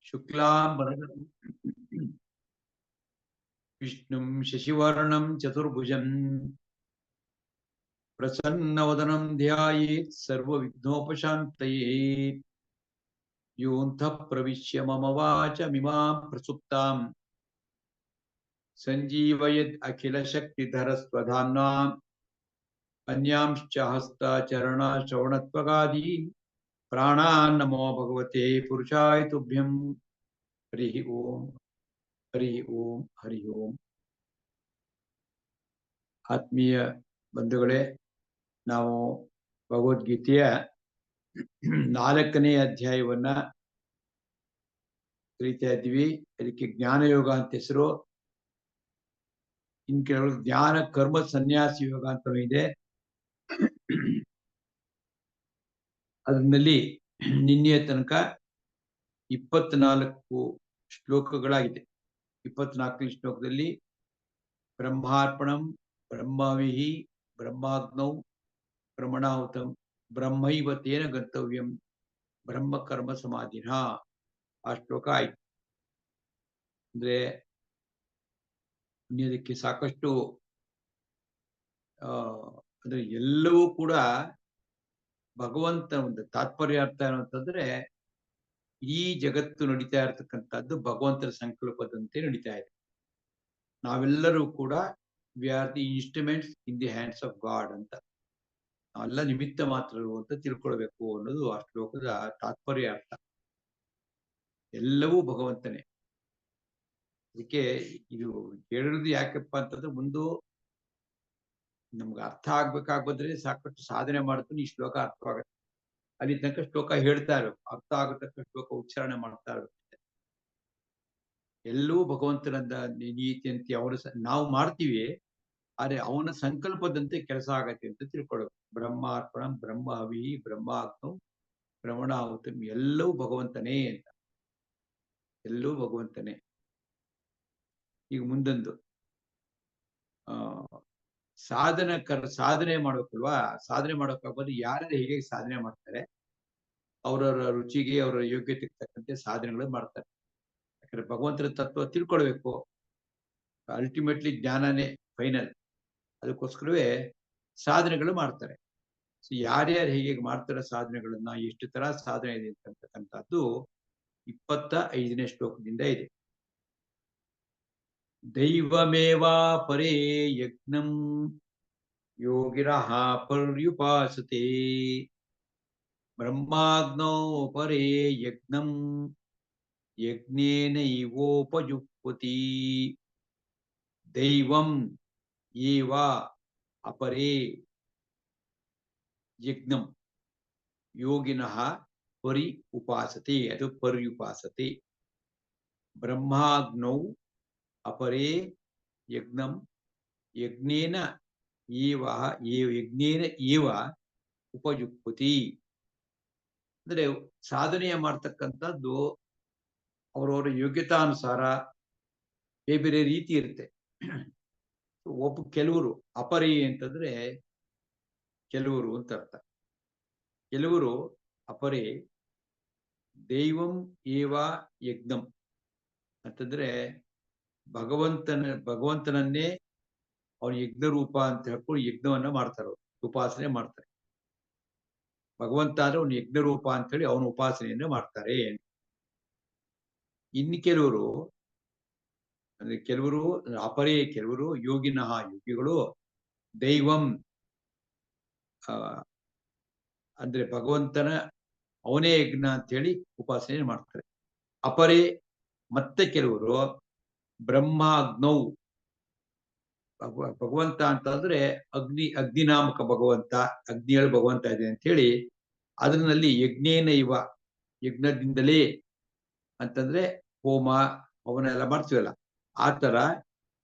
शुक्लांबरधरं विष्णुं शशिवर्णं चतुर्भुजं प्रसन्नवदनं ध्यायेत् सर्वविघ्नोपशान्तये। योऽन्तः प्रविश्य मम वाचमिमां प्रसुप्तां सञ्जीवयत् अखिलशक्तिधरस्वधाम्ना अन्यांश्च हस्ताचरणश्रवणत्वगादीन् प्राणान्नमो भगवते पुरुषाय तुभ्यं। हरिः ओम् हरिः ओम् हरिः ओम्। ಆತ್ಮೀಯ ಬಂಧುಗಳೇ, ನಾವು ಭಗವದ್ಗೀತೆಯ 4ನೇ ಅಧ್ಯಾಯವನ್ನ ಕಲಿತಾ ಇದ್ದೀವಿ. ಅದಕ್ಕೆ ಜ್ಞಾನಯೋಗ ಅಂತ ಹೆಸರು. ಇನ್ ಕೆಲವರು ಜ್ಞಾನ ಕರ್ಮ ಸನ್ಯಾಸ ಯೋಗ ಅಂತ ಇದೆ. ಅದರಲ್ಲಿ ನಿನ್ನೆಯ ತನಕ 24 ಶ್ಲೋಕಗಳಾಗಿದೆ. 24ನೇ ಶ್ಲೋಕದಲ್ಲಿ ಬ್ರಹ್ಮಾರ್ಪಣಂ ಬ್ರಹ್ಮವಿಹಿ ಬ್ರಹ್ಮಾಗ್ನೌ ಬ್ರಹ್ಮಣಾಹುತಂ ಬ್ರಹ್ಮೈವ ತೇನ ಗಂತವ್ಯಂ ಬ್ರಹ್ಮ ಕರ್ಮ ಸಮಾಧಿನ ಆ ಶ್ಲೋಕ ಆಯ್ತು. ಅಂದ್ರೆ ಇದಕ್ಕೆ ಸಾಕಷ್ಟು ಅಂದ್ರೆ ಎಲ್ಲವೂ ಕೂಡ ಭಗವಂತ ಒಂದು ತಾತ್ಪರ್ಯ ಅರ್ಥ ಏನಂತಂದ್ರೆ ಈ ಜಗತ್ತು ನಡೀತಾ ಇರತಕ್ಕಂಥದ್ದು ಭಗವಂತನ ಸಂಕಲ್ಪದಂತೆ ನಡೀತಾ ಇದೆ. ನಾವೆಲ್ಲರೂ ಕೂಡ we are the instruments in the hands of god ಅಂತ, ನಾವೆಲ್ಲ ನಿಮಿತ್ತ ಮಾತ್ರರು ಅಂತ ತಿಳ್ಕೊಳ್ಬೇಕು ಅನ್ನೋದು ಆ ಶ್ಲೋಕದ ತಾತ್ಪರ್ಯ ಅರ್ಥ. ಎಲ್ಲವೂ ಭಗವಂತನೇ. ಅದಕ್ಕೆ ಇದು ಹೇಳಿರೋದು ಯಾಕಪ್ಪ ಅಂತಂದ್ರೆ ಮುಂದೆ ನಮ್ಗೆ ಅರ್ಥ ಆಗ್ಬೇಕಾಗ್ಬಂದ್ರೆ ಸಾಕಷ್ಟು ಸಾಧನೆ ಮಾಡ್ತಾನೆ ಈ ಶ್ಲೋಕ ಅರ್ಥವಾಗುತ್ತೆ. ಅಲ್ಲಿ ತನಕ ಶ್ಲೋಕ ಹೇಳ್ತಾ ಇರಬೇಕು, ಅರ್ಥ ಆಗತಕ್ಕ ಶ್ಲೋಕ ಉಚ್ಚಾರಣೆ ಮಾಡ್ತಾ ಇರಬೇಕು. ಎಲ್ಲವೂ ಭಗವಂತನ ನೀತಿ ಅಂತ ಅವನು ನಾವು ಮಾಡ್ತೀವಿ, ಆದ್ರೆ ಅವನ ಸಂಕಲ್ಪದಂತೆ ಕೆಲಸ ಆಗತ್ತೆ ಅಂತ ತಿಳ್ಕೊಳ್ಳೋದು. ಬ್ರಹ್ಮಾರ್ಪಣ ಬ್ರಹ್ಮ ಹವಿ ಬ್ರಹ್ಮಾಗ್ನೌ ಬ್ರಹ್ಮಣಾಹುತಂ ಎಲ್ಲವೂ ಭಗವಂತನೇ ಅಂತ, ಎಲ್ಲವೂ ಭಗವಂತನೇ. ಈಗ ಮುಂದೊಂದು ಸಾಧನೆ ಮಾಡ್ಬೇಕಲ್ವಾ. ಸಾಧನೆ ಮಾಡೋಕ್ಕಾಗ್ಬೋದು. ಯಾರ್ಯಾರು ಹೇಗೆ ಸಾಧನೆ ಮಾಡ್ತಾರೆ ಅವರವರ ರುಚಿಗೆ ಅವರ ಯೋಗ್ಯತೆಗೆ ತಕ್ಕಂತೆ ಸಾಧನೆಗಳು ಮಾಡ್ತಾರೆ. ಯಾಕಂದ್ರೆ ಭಗವಂತನ ತತ್ವ ತಿಳ್ಕೊಳ್ಬೇಕು. ಅಲ್ಟಿಮೇಟ್ಲಿ ಜ್ಞಾನನೇ ಫೈನಲ್. ಅದಕ್ಕೋಸ್ಕರವೇ ಸಾಧನೆಗಳು ಮಾಡ್ತಾರೆ. ಸೊ ಯಾರ್ಯಾರು ಹೇಗೆ ಮಾಡ್ತಾರೆ ಸಾಧನೆಗಳನ್ನ, ಎಷ್ಟು ತರ ಸಾಧನೆ ಇದೆ ಅಂತಕ್ಕಂಥದ್ದು 25ನೇ ಶ್ಲೋಕದಿಂದ ಇದೆ. ದೈವಮೇವಾ ಪರೇ ಯಜ್ಞಂ ಯೋಗಿರಃ ಪರ್ಯುಪಾಸತೆ ಬ್ರಹ್ಮಾಗ್ನೋ ಪರೇ ಯಜ್ಞಂ ಯಜ್ಞೇನೈವೋಪಜುಹ್ವತಿ ದೈವಂ ಏವ ಅಪರೇ ಯಜ್ಞಂ ಯೋಗಿನಃ ಪರಿ ಉಪಾಸತೆ, ಅದು ಪರ್ಯುಪಾಸತೆ. ಬ್ರಹ್ಮಾಗ್ನೌ ಅಪರೇ ಯಜ್ಞಂ ಯಜ್ಞೇನ ಏವ ಉಪಯುಕ್ತಿ. ಅಂದ್ರೆ ಸಾಧನೆಯ ಮಾಡ್ತಕ್ಕಂಥದ್ದು ಅವರವರ ಯೋಗ್ಯತಾನುಸಾರ ಬೇರೆ ಬೇರೆ ರೀತಿ ಇರುತ್ತೆ. ಕೆಲವರು ಅಪರಿ ಅಂತಂದ್ರೆ ಕೆಲವರು ಅಂತ ಅರ್ಥ. ಕೆಲವರು ಅಪರೇ ದೈವಂ ಏವ ಯಜ್ಞಂ ಅಂತಂದ್ರೆ ಭಗವಂತನನ್ನೇ ಅವನ ಯಜ್ಞ ರೂಪ ಅಂತ ಹೇಳ್ಕೊಂಡು ಯಜ್ಞವನ್ನ ಮಾಡ್ತಾರೆ, ಉಪಾಸನೆ ಮಾಡ್ತಾರೆ. ಭಗವಂತ ಅಂದ್ರೆ ಅವನ ಯಜ್ಞ ರೂಪ ಅಂತ ಹೇಳಿ ಅವನ ಉಪಾಸನೆಯನ್ನ ಮಾಡ್ತಾರೆ. ಇನ್ನು ಕೆಲವರು ಅಪರೇ, ಕೆಲವರು ಯೋಗಿನಃ ಯೋಗಿಗಳು ದೈವಂ ಅಂದ್ರೆ ಭಗವಂತನ ಅವನೇ ಯಜ್ಞ ಅಂತ ಹೇಳಿ ಉಪಾಸನೆ ಮಾಡ್ತಾರೆ. ಅಪರೇ ಮತ್ತೆ ಕೆಲವರು ಬ್ರಹ್ಮಾಗ್ನೌ, ಭಗವಂತ ಅಂತಂದ್ರೆ ಅಗ್ನಿನಾಮಕ ಭಗವಂತ, ಅಗ್ನಿಯಲ್ಲಿ ಭಗವಂತ ಇದೆ ಅಂತ ಹೇಳಿ ಅದರಲ್ಲಿ ಯಜ್ಞೇನ ಇವ ಯಜ್ಞದಿಂದಲೇ ಅಂತಂದ್ರೆ ಹೋಮ ಹವನ ಎಲ್ಲ ಮಾಡ್ತೀವಲ್ಲ ಆ ತರ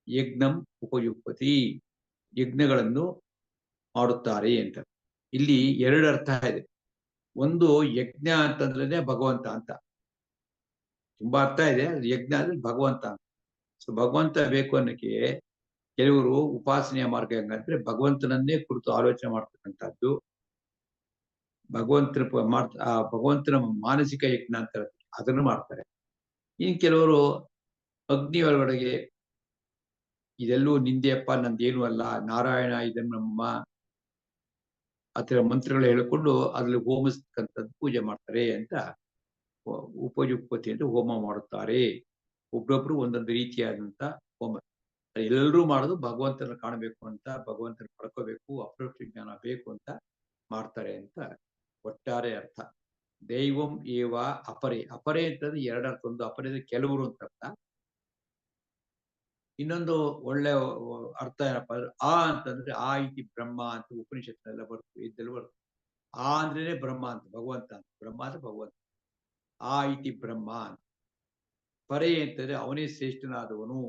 ಯಜ್ಞಂ ಉಪಯುಕ್ತಿ ಯಜ್ಞಗಳನ್ನು ಮಾಡುತ್ತಾರೆ ಅಂತ. ಇಲ್ಲಿ 2 ಅರ್ಥ ಇದೆ. ಒಂದು ಯಜ್ಞ ಅಂತಂದ್ರೆ ಭಗವಂತ ಅಂತ, ತುಂಬಾ ಅರ್ಥ ಇದೆ. ಯಜ್ಞ ಅಂದ್ರೆ ಭಗವಂತ ಅಂತ. ಸೊ ಭಗವಂತ ಬೇಕು ಅನ್ನಕ್ಕೆ ಕೆಲವರು ಉಪಾಸನೆಯ ಮಾರ್ಗ ಹೆಂಗಂದ್ರೆ ಭಗವಂತನನ್ನೇ ಕುರಿತು ಆಲೋಚನೆ ಮಾಡ್ತಕ್ಕಂಥದ್ದು, ಭಗವಂತನ ಮಾನಸಿಕ ಯಜ್ಞ ಅಂತ ಅದನ್ನು ಮಾಡ್ತಾರೆ. ಇನ್ ಕೆಲವರು ಅಗ್ನಿ ಒಳಗಡೆಗೆ ಇದೆಲ್ಲೂ ನಿಂದೆಯಪ್ಪ ನಂದೇನು ಅಲ್ಲ, ನಾರಾಯಣ ಇದನ್ನು ನಮ್ಮ ಆತರ ಮಂತ್ರಗಳು ಹೇಳಿಕೊಂಡು ಅದ್ರಲ್ಲಿ ಹೋಮಿಸ್ತಕ್ಕಂಥದ್ದು ಪೂಜೆ ಮಾಡ್ತಾರೆ ಅಂತ ಉಪಯುಕ್ತತೆ ಅಂತ ಹೋಮ ಮಾಡುತ್ತಾರೆ. ಒಬ್ಬೊಬ್ರು ಒಂದೊಂದು ರೀತಿಯಾದಂತ ಹೋಮ. ಎಲ್ಲರೂ ಮಾಡೋದು ಭಗವಂತನ ಕಾಣಬೇಕು ಅಂತ, ಭಗವಂತನ ಪಡ್ಕೋಬೇಕು, ಅಪರೋಕ್ಷ ಜ್ಞಾನ ಬೇಕು ಅಂತ ಮಾಡ್ತಾರೆ ಅಂತ ಒಟ್ಟಾರೆ ಅರ್ಥ. ದೈವಂ ಏವ ಅಪರೆ. ಅಪರೆ ಅಂತಂದ್ರೆ ಎರಡರ್ಥ. ಒಂದು ಅಪರೆ ಅಂದ್ರೆ ಕೆಲವರು ಅಂತ ಅರ್ಥ. ಇನ್ನೊಂದು ಒಳ್ಳೆ ಅರ್ಥ ಏನಪ್ಪ ಅಂದ್ರೆ ಆ ಅಂತಂದ್ರೆ ಆ ಇತಿ ಬ್ರಹ್ಮ ಅಂತ ಉಪನಿಷತ್ನೆಲ್ಲ ಬರ್ತದೆ, ಇದ್ದೆಲ್ಲ ಬರ್ತದೆ. ಆ ಅಂದ್ರೇನೆ ಬ್ರಹ್ಮ ಅಂತ, ಭಗವಂತ ಅಂತ. ಬ್ರಹ್ಮ ಅಂದ್ರೆ ಭಗವಂತ. ಆ ಇತಿ ಬ್ರಹ್ಮ ಅಂತ. ಪರೆ ಅಂತಂದ್ರೆ ಅವನೇ ಶ್ರೇಷ್ಠನಾದವನು,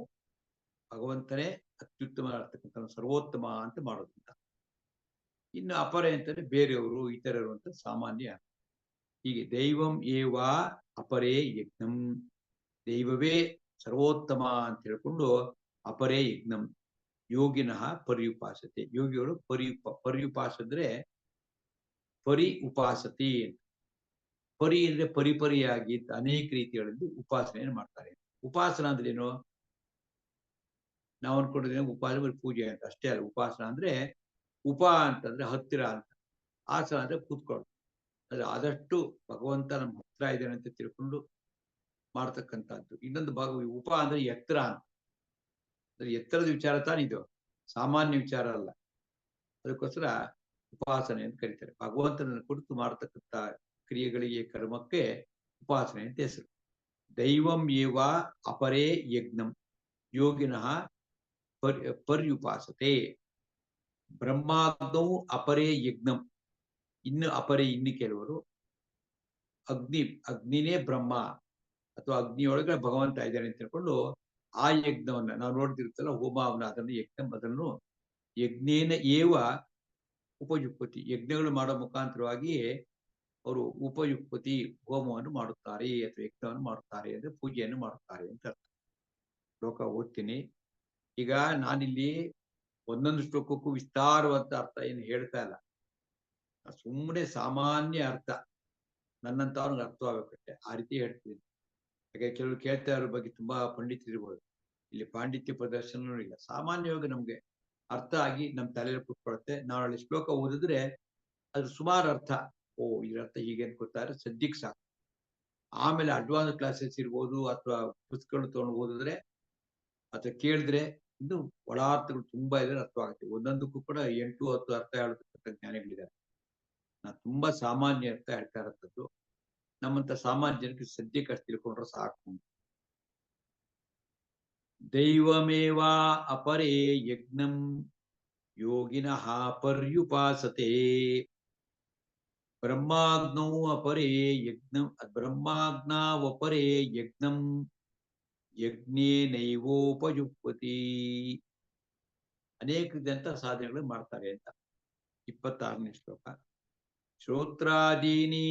ಭಗವಂತನೇ ಅತ್ಯುತ್ತಮ ಆಗ್ತಕ್ಕಂಥ ಸರ್ವೋತ್ತಮ ಅಂತ ಮಾಡೋದಂತ. ಇನ್ನು ಅಪರೆ ಅಂತಂದ್ರೆ ಬೇರೆಯವರು, ಇತರರು ಅಂತ ಸಾಮಾನ್ಯ. ಹೀಗೆ ದೈವಂ ಏವ ಅಪರೇ ಯಜ್ಞಂ, ದೈವವೇ ಸರ್ವೋತ್ತಮ ಅಂತ ಹೇಳ್ಕೊಂಡು ಅಪರೇ ಯಜ್ಞಂ ಯೋಗಿನಃ ಪರ್ಯುಪಾಸತೆ. ಯೋಗಿಗಳು ಪರ್ಯುಪಾಸಿದ್ರೆ ಪರಿ ಉಪಾಸತಿ. ಪರಿ ಅಂದ್ರೆ ಪರಿಪರಿಯಾಗಿ ಅನೇಕ ರೀತಿಗಳಲ್ಲಿ ಉಪಾಸನೆಯನ್ನು ಮಾಡ್ತಾರೆ. ಉಪಾಸನ ಅಂದ್ರೆ ಏನು? ನಾವು ಅನ್ಕೊಂಡಿದ್ದೇವೆ ಉಪಾಸನೆ ಪೂಜೆ ಅಂತ ಅಷ್ಟೇ ಅಲ್ಲ. ಉಪಾಸನ ಅಂದ್ರೆ ಉಪ ಅಂತಂದ್ರೆ ಹತ್ತಿರ ಅಂತ, ಆಸನ ಅಂದ್ರೆ ಕೂತ್ಕೊಳ್ಳೋದು. ಅಂದ್ರೆ ಆದಷ್ಟು ಭಗವಂತ ನಮ್ಮ ಹತ್ರ ಇದ್ದಾನೆ ಅಂತ ತಿಳ್ಕೊಂಡು ಮಾಡ್ತಕ್ಕಂಥದ್ದು. ಇನ್ನೊಂದು ಉಪ ಅಂದ್ರೆ ಎತ್ತರ ಅಂತ. ಅಂದ್ರೆ ಎತ್ತರದ ವಿಚಾರ ತಾನಿದು, ಸಾಮಾನ್ಯ ವಿಚಾರ ಅಲ್ಲ. ಅದಕ್ಕೋಸ್ಕರ ಉಪಾಸನೆ ಅಂತ ಕರೀತಾರೆ. ಭಗವಂತನನ್ನು ಕುರಿತು ಮಾಡತಕ್ಕಂಥ ಕ್ರಿಯೆಗಳಿಗೆ, ಕರ್ಮಕ್ಕೆ ಉಪಾಸನೆ ಅಂತ ಹೆಸರು. ದೈವಂ ಏವ ಅಪರೇ ಯಜ್ಞಂ ಯೋಗಿನಃ ಪರ್ಯುಪಾಸತೆ. ಬ್ರಹ್ಮಾಗ್ನೌ ಅಪರೇ ಯಜ್ಞಂ. ಇನ್ನು ಕೆಲವರು ಅಗ್ನಿನೇ ಬ್ರಹ್ಮ ಅಥವಾ ಅಗ್ನಿಯೊಳಗೆ ಭಗವಂತ ಇದ್ದಾನೆ ಅಂತ ತಿಳ್ಕೊಂಡು ಆ ಯಜ್ಞವನ್ನ ನಾವು ನೋಡ್ತಿರ್ತಲ್ಲ, ಹೋಮವನ್ನ, ಅದನ್ನು ಯಜ್ಞೇನ ಏವ ಉಪಯುಕ್ತಿ. ಯಜ್ಞಗಳು ಮಾಡೋ ಮುಖಾಂತರವಾಗಿಯೇ ಅವರು ಉಪಯುಕ್ತಿ ಹೋಮವನ್ನು ಮಾಡುತ್ತಾರೆ ಅಥವಾ ಯಜ್ಞವನ್ನು ಮಾಡುತ್ತಾರೆ ಅಂದ್ರೆ ಪೂಜೆಯನ್ನು ಮಾಡುತ್ತಾರೆ ಅಂತ ಅರ್ಥ. ಶ್ಲೋಕ ಓದ್ತೀನಿ. ಈಗ ನಾನಿಲ್ಲಿ ಒಂದೊಂದು ಶ್ಲೋಕಕ್ಕೂ ವಿಸ್ತಾರವಾದ ಅರ್ಥ ಏನು ಹೇಳ್ತಾ ಇಲ್ಲ, ಸುಮ್ಮನೆ ಸಾಮಾನ್ಯ ಅರ್ಥ ನನ್ನಂತವ್ರಿಗೆ ಅರ್ಥವಾಗಬೇಕಷ್ಟೆ, ಆ ರೀತಿ ಹೇಳ್ತೀನಿ. ಹಾಗೆ ಕೆಲವರು ಕೇಳ್ತಾ ಇರೋ ಬಗ್ಗೆ ತುಂಬಾ ಪಂಡಿತರಿರ್ಬೋದು, ಇಲ್ಲಿ ಪಾಂಡಿತ್ಯ ಪ್ರದರ್ಶನವೂ ಇಲ್ಲ. ಸಾಮಾನ್ಯವಾಗಿ ನಮ್ಗೆ ಅರ್ಥ ಆಗಿ ನಮ್ಮ ತಲೆಯಲ್ಲಿ ಕೂತ್ಕೊಳುತ್ತೆ. ನಾಳೆ ಶ್ಲೋಕ ಓದಿದ್ರೆ ಅದು ಸುಮಾರು ಅರ್ಥ, ಓ ಇದರ್ಥ ಹೀಗೆ ಅಂತ ಗೊತ್ತಾದ್ರೆ ಸದ್ಯಕ್ಕೆ ಸಾಕು. ಆಮೇಲೆ ಅಡ್ವಾನ್ಸ್ ಕ್ಲಾಸಸ್ ಇರ್ಬೋದು ಅಥವಾ ಪುಸ್ತಕಗಳು ತಗೊಂಡು ಓದಿದ್ರೆ ಅಥವಾ ಕೇಳಿದ್ರೆ ಇನ್ನು ಒಳಾರ್ಥಗಳು ತುಂಬಾ ಇದ್ರೆ ಅರ್ಥವಾಗುತ್ತೆ. ಒಂದೊಂದಕ್ಕೂ ಕೂಡ 8-10 ಅರ್ಥ ಹೇಳ್ತಕ್ಕಂಥ ಜ್ಞಾನಿಗಳಿದ್ದಾರೆ. ನಾನು ತುಂಬಾ ಸಾಮಾನ್ಯ ಅರ್ಥ ಹೇಳ್ತಾ ಇರತ್ತದ್ದು. ನಮ್ಮಂತ ಸಾಮಾನ್ಯ ಜನಕ್ಕೆ ಸದ್ಯಕ್ಕೆ ಅಷ್ಟು ತಿಳ್ಕೊಂಡ್ರೆ ಸಾಕು. ದೈವಮೇವ ಅಪರೇ ಯಜ್ಞಂ ಯೋಗಿನಃ ಪರ್ಯುಪಾಸತೆ. ಬ್ರಹ್ಮಾಗ್ನೌ ಅಪರೇ ಯಜ್ಞಂ ಬ್ರಹ್ಮಾಗ್ನಾವಪರೇ ಯಜ್ಞಂ ಯಜ್ಞೇನೈವೋಪಯುಕ್ತಿ. ಅನೇಕ ಜನತ ಸಾಧನೆಗಳು ಮಾಡ್ತಾರೆ ಅಂತ. 26ನೇ ಶ್ಲೋಕ. ಶ್ರೋತ್ರಾದೀನಿ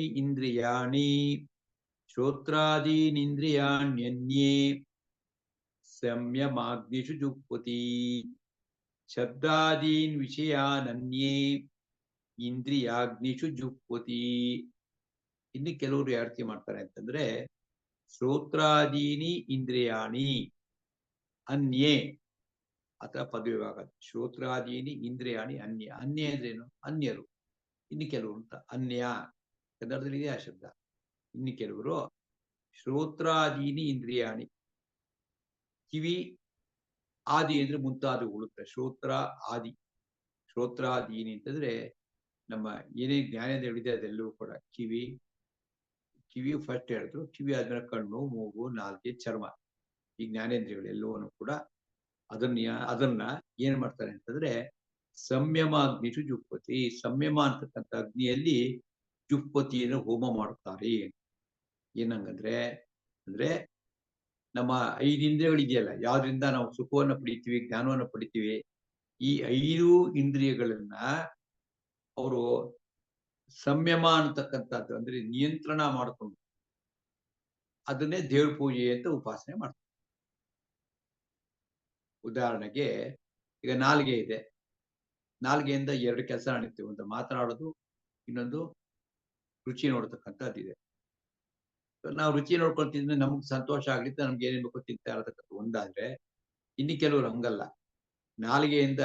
ಇಂದ್ರಿಯಾಣ್ಯನ್ಯೇ ಸಂಯಮಾಗ್ನಿಷು ಜುಹ್ವತಿ ಶಬ್ದಾದೀನ್ ವಿಷಯಾನನ್ಯೇ ಇಂದ್ರಿಯಾಗ್ನಿಷು ಜುಹ್ವತಿ. ಇನ್ನು ಕೆಲವರು ಯಾರ್ತಿ ಮಾಡ್ತಾರೆ ಅಂತಂದ್ರೆ ಶ್ರೋತ್ರಾದೀನಿ ಇಂದ್ರಿಯಾಣಿ ಅನ್ಯೇ ಅಥವಾ ಪದವಿಭಾಗ. ಶ್ರೋತ್ರಾದೀನಿ ಇಂದ್ರಿಯಾಣಿ ಅನ್ಯ ಅಂದ್ರೇನು? ಅನ್ಯರು. ಇನ್ನು ಕೆಲವರು ಅಂತ ಅನ್ಯ ಕನ್ನಡದಲ್ಲಿ ಇದೆ ಆ ಶಬ್ದ. ಇನ್ನು ಕೆಲವರು ಶ್ರೋತ್ರಾದೀನಿ ಇಂದ್ರಿಯಾಣಿ, ಕಿವಿ ಆದಿ ಅಂದ್ರೆ ಮುಂತಾದವುಗಳು. ಶ್ರೋತ್ರ ಆದಿ, ಶ್ರೋತ್ರಾದೀನಿ ಅಂತಂದ್ರೆ ನಮ್ಮ ಏನೇ ಜ್ಞಾನೇಂದ್ರಿಯ ಇದೆ ಅದೆಲ್ಲವೂ ಕೂಡ. ಕಿವಿ ಫಸ್ಟ್ ಹೇಳಿದ್ರು, ಕಿವಿ ಆದ್ಮೇಲೆ ಕಣ್ಣು, ಮೂಗು, ನಾಲ್ಗೆ, ಚರ್ಮ, ಈ ಜ್ಞಾನೇಂದ್ರಿಯಗಳು ಎಲ್ಲವನ್ನೂ ಕೂಡ ಅದನ್ನ ಏನ್ ಮಾಡ್ತಾರೆ ಅಂತಂದ್ರೆ ಸಂಯಮ ಅಗ್ನಿಷು ಜುಹ್ವತಿ. ಸಂಯಮ ಅಂತಕ್ಕಂಥ ಅಗ್ನಿಯಲ್ಲಿ ಜುಹ್ವತಿಯನ್ನು ಹೋಮ ಮಾಡುತ್ತಾರೆ. ಏನಂಗಂದ್ರೆ ಅಂದ್ರೆ ನಮ್ಮ 5 ಇಂದ್ರಿಯಗಳಿದೆಯಲ್ಲ, ಯಾವ್ದ್ರಿಂದ ನಾವು ಸುಖವನ್ನು ಪಡಿತೀವಿ, ಜ್ಞಾನವನ್ನು ಪಡಿತೀವಿ, ಈ 5 ಇಂದ್ರಿಯಗಳನ್ನ ಅವರು ಸಂಯಮ ಅಂತಕ್ಕಂಥದ್ದು ಅಂದ್ರೆ ನಿಯಂತ್ರಣ ಮಾಡಿಕೊಂಡು ಅದನ್ನೇ ದೇವ್ರ ಪೂಜೆ ಅಂತ ಉಪಾಸನೆ ಮಾಡ್ತಾರೆ. ಉದಾಹರಣೆಗೆ ಈಗ ನಾಲ್ಗೆ ಇದೆ, ನಾಲ್ಗೆಯಿಂದ 2 ಕೆಲಸ ನಡೀತೀವಿ. ಒಂದು ಮಾತನಾಡೋದು, ಇನ್ನೊಂದು ರುಚಿ ನೋಡ್ತಕ್ಕಂಥದ್ದಿದೆ. ನಾವು ರುಚಿ ನೋಡ್ಕೊಂಡು ತಿಂದ್ರೆ ನಮ್ಗೆ ಸಂತೋಷ ಆಗ್ಲಿಕ್ಕೆ ನಮ್ಗೆ ಏನೇನ್ ಬೇಕೋ ತಿಂತಾ ಇರತಕ್ಕಂಥ ಒಂದಾದ್ರೆ, ಇನ್ನು ಕೆಲವರು ಹಂಗಲ್ಲ. ನಾಲಿಗೆಯಿಂದ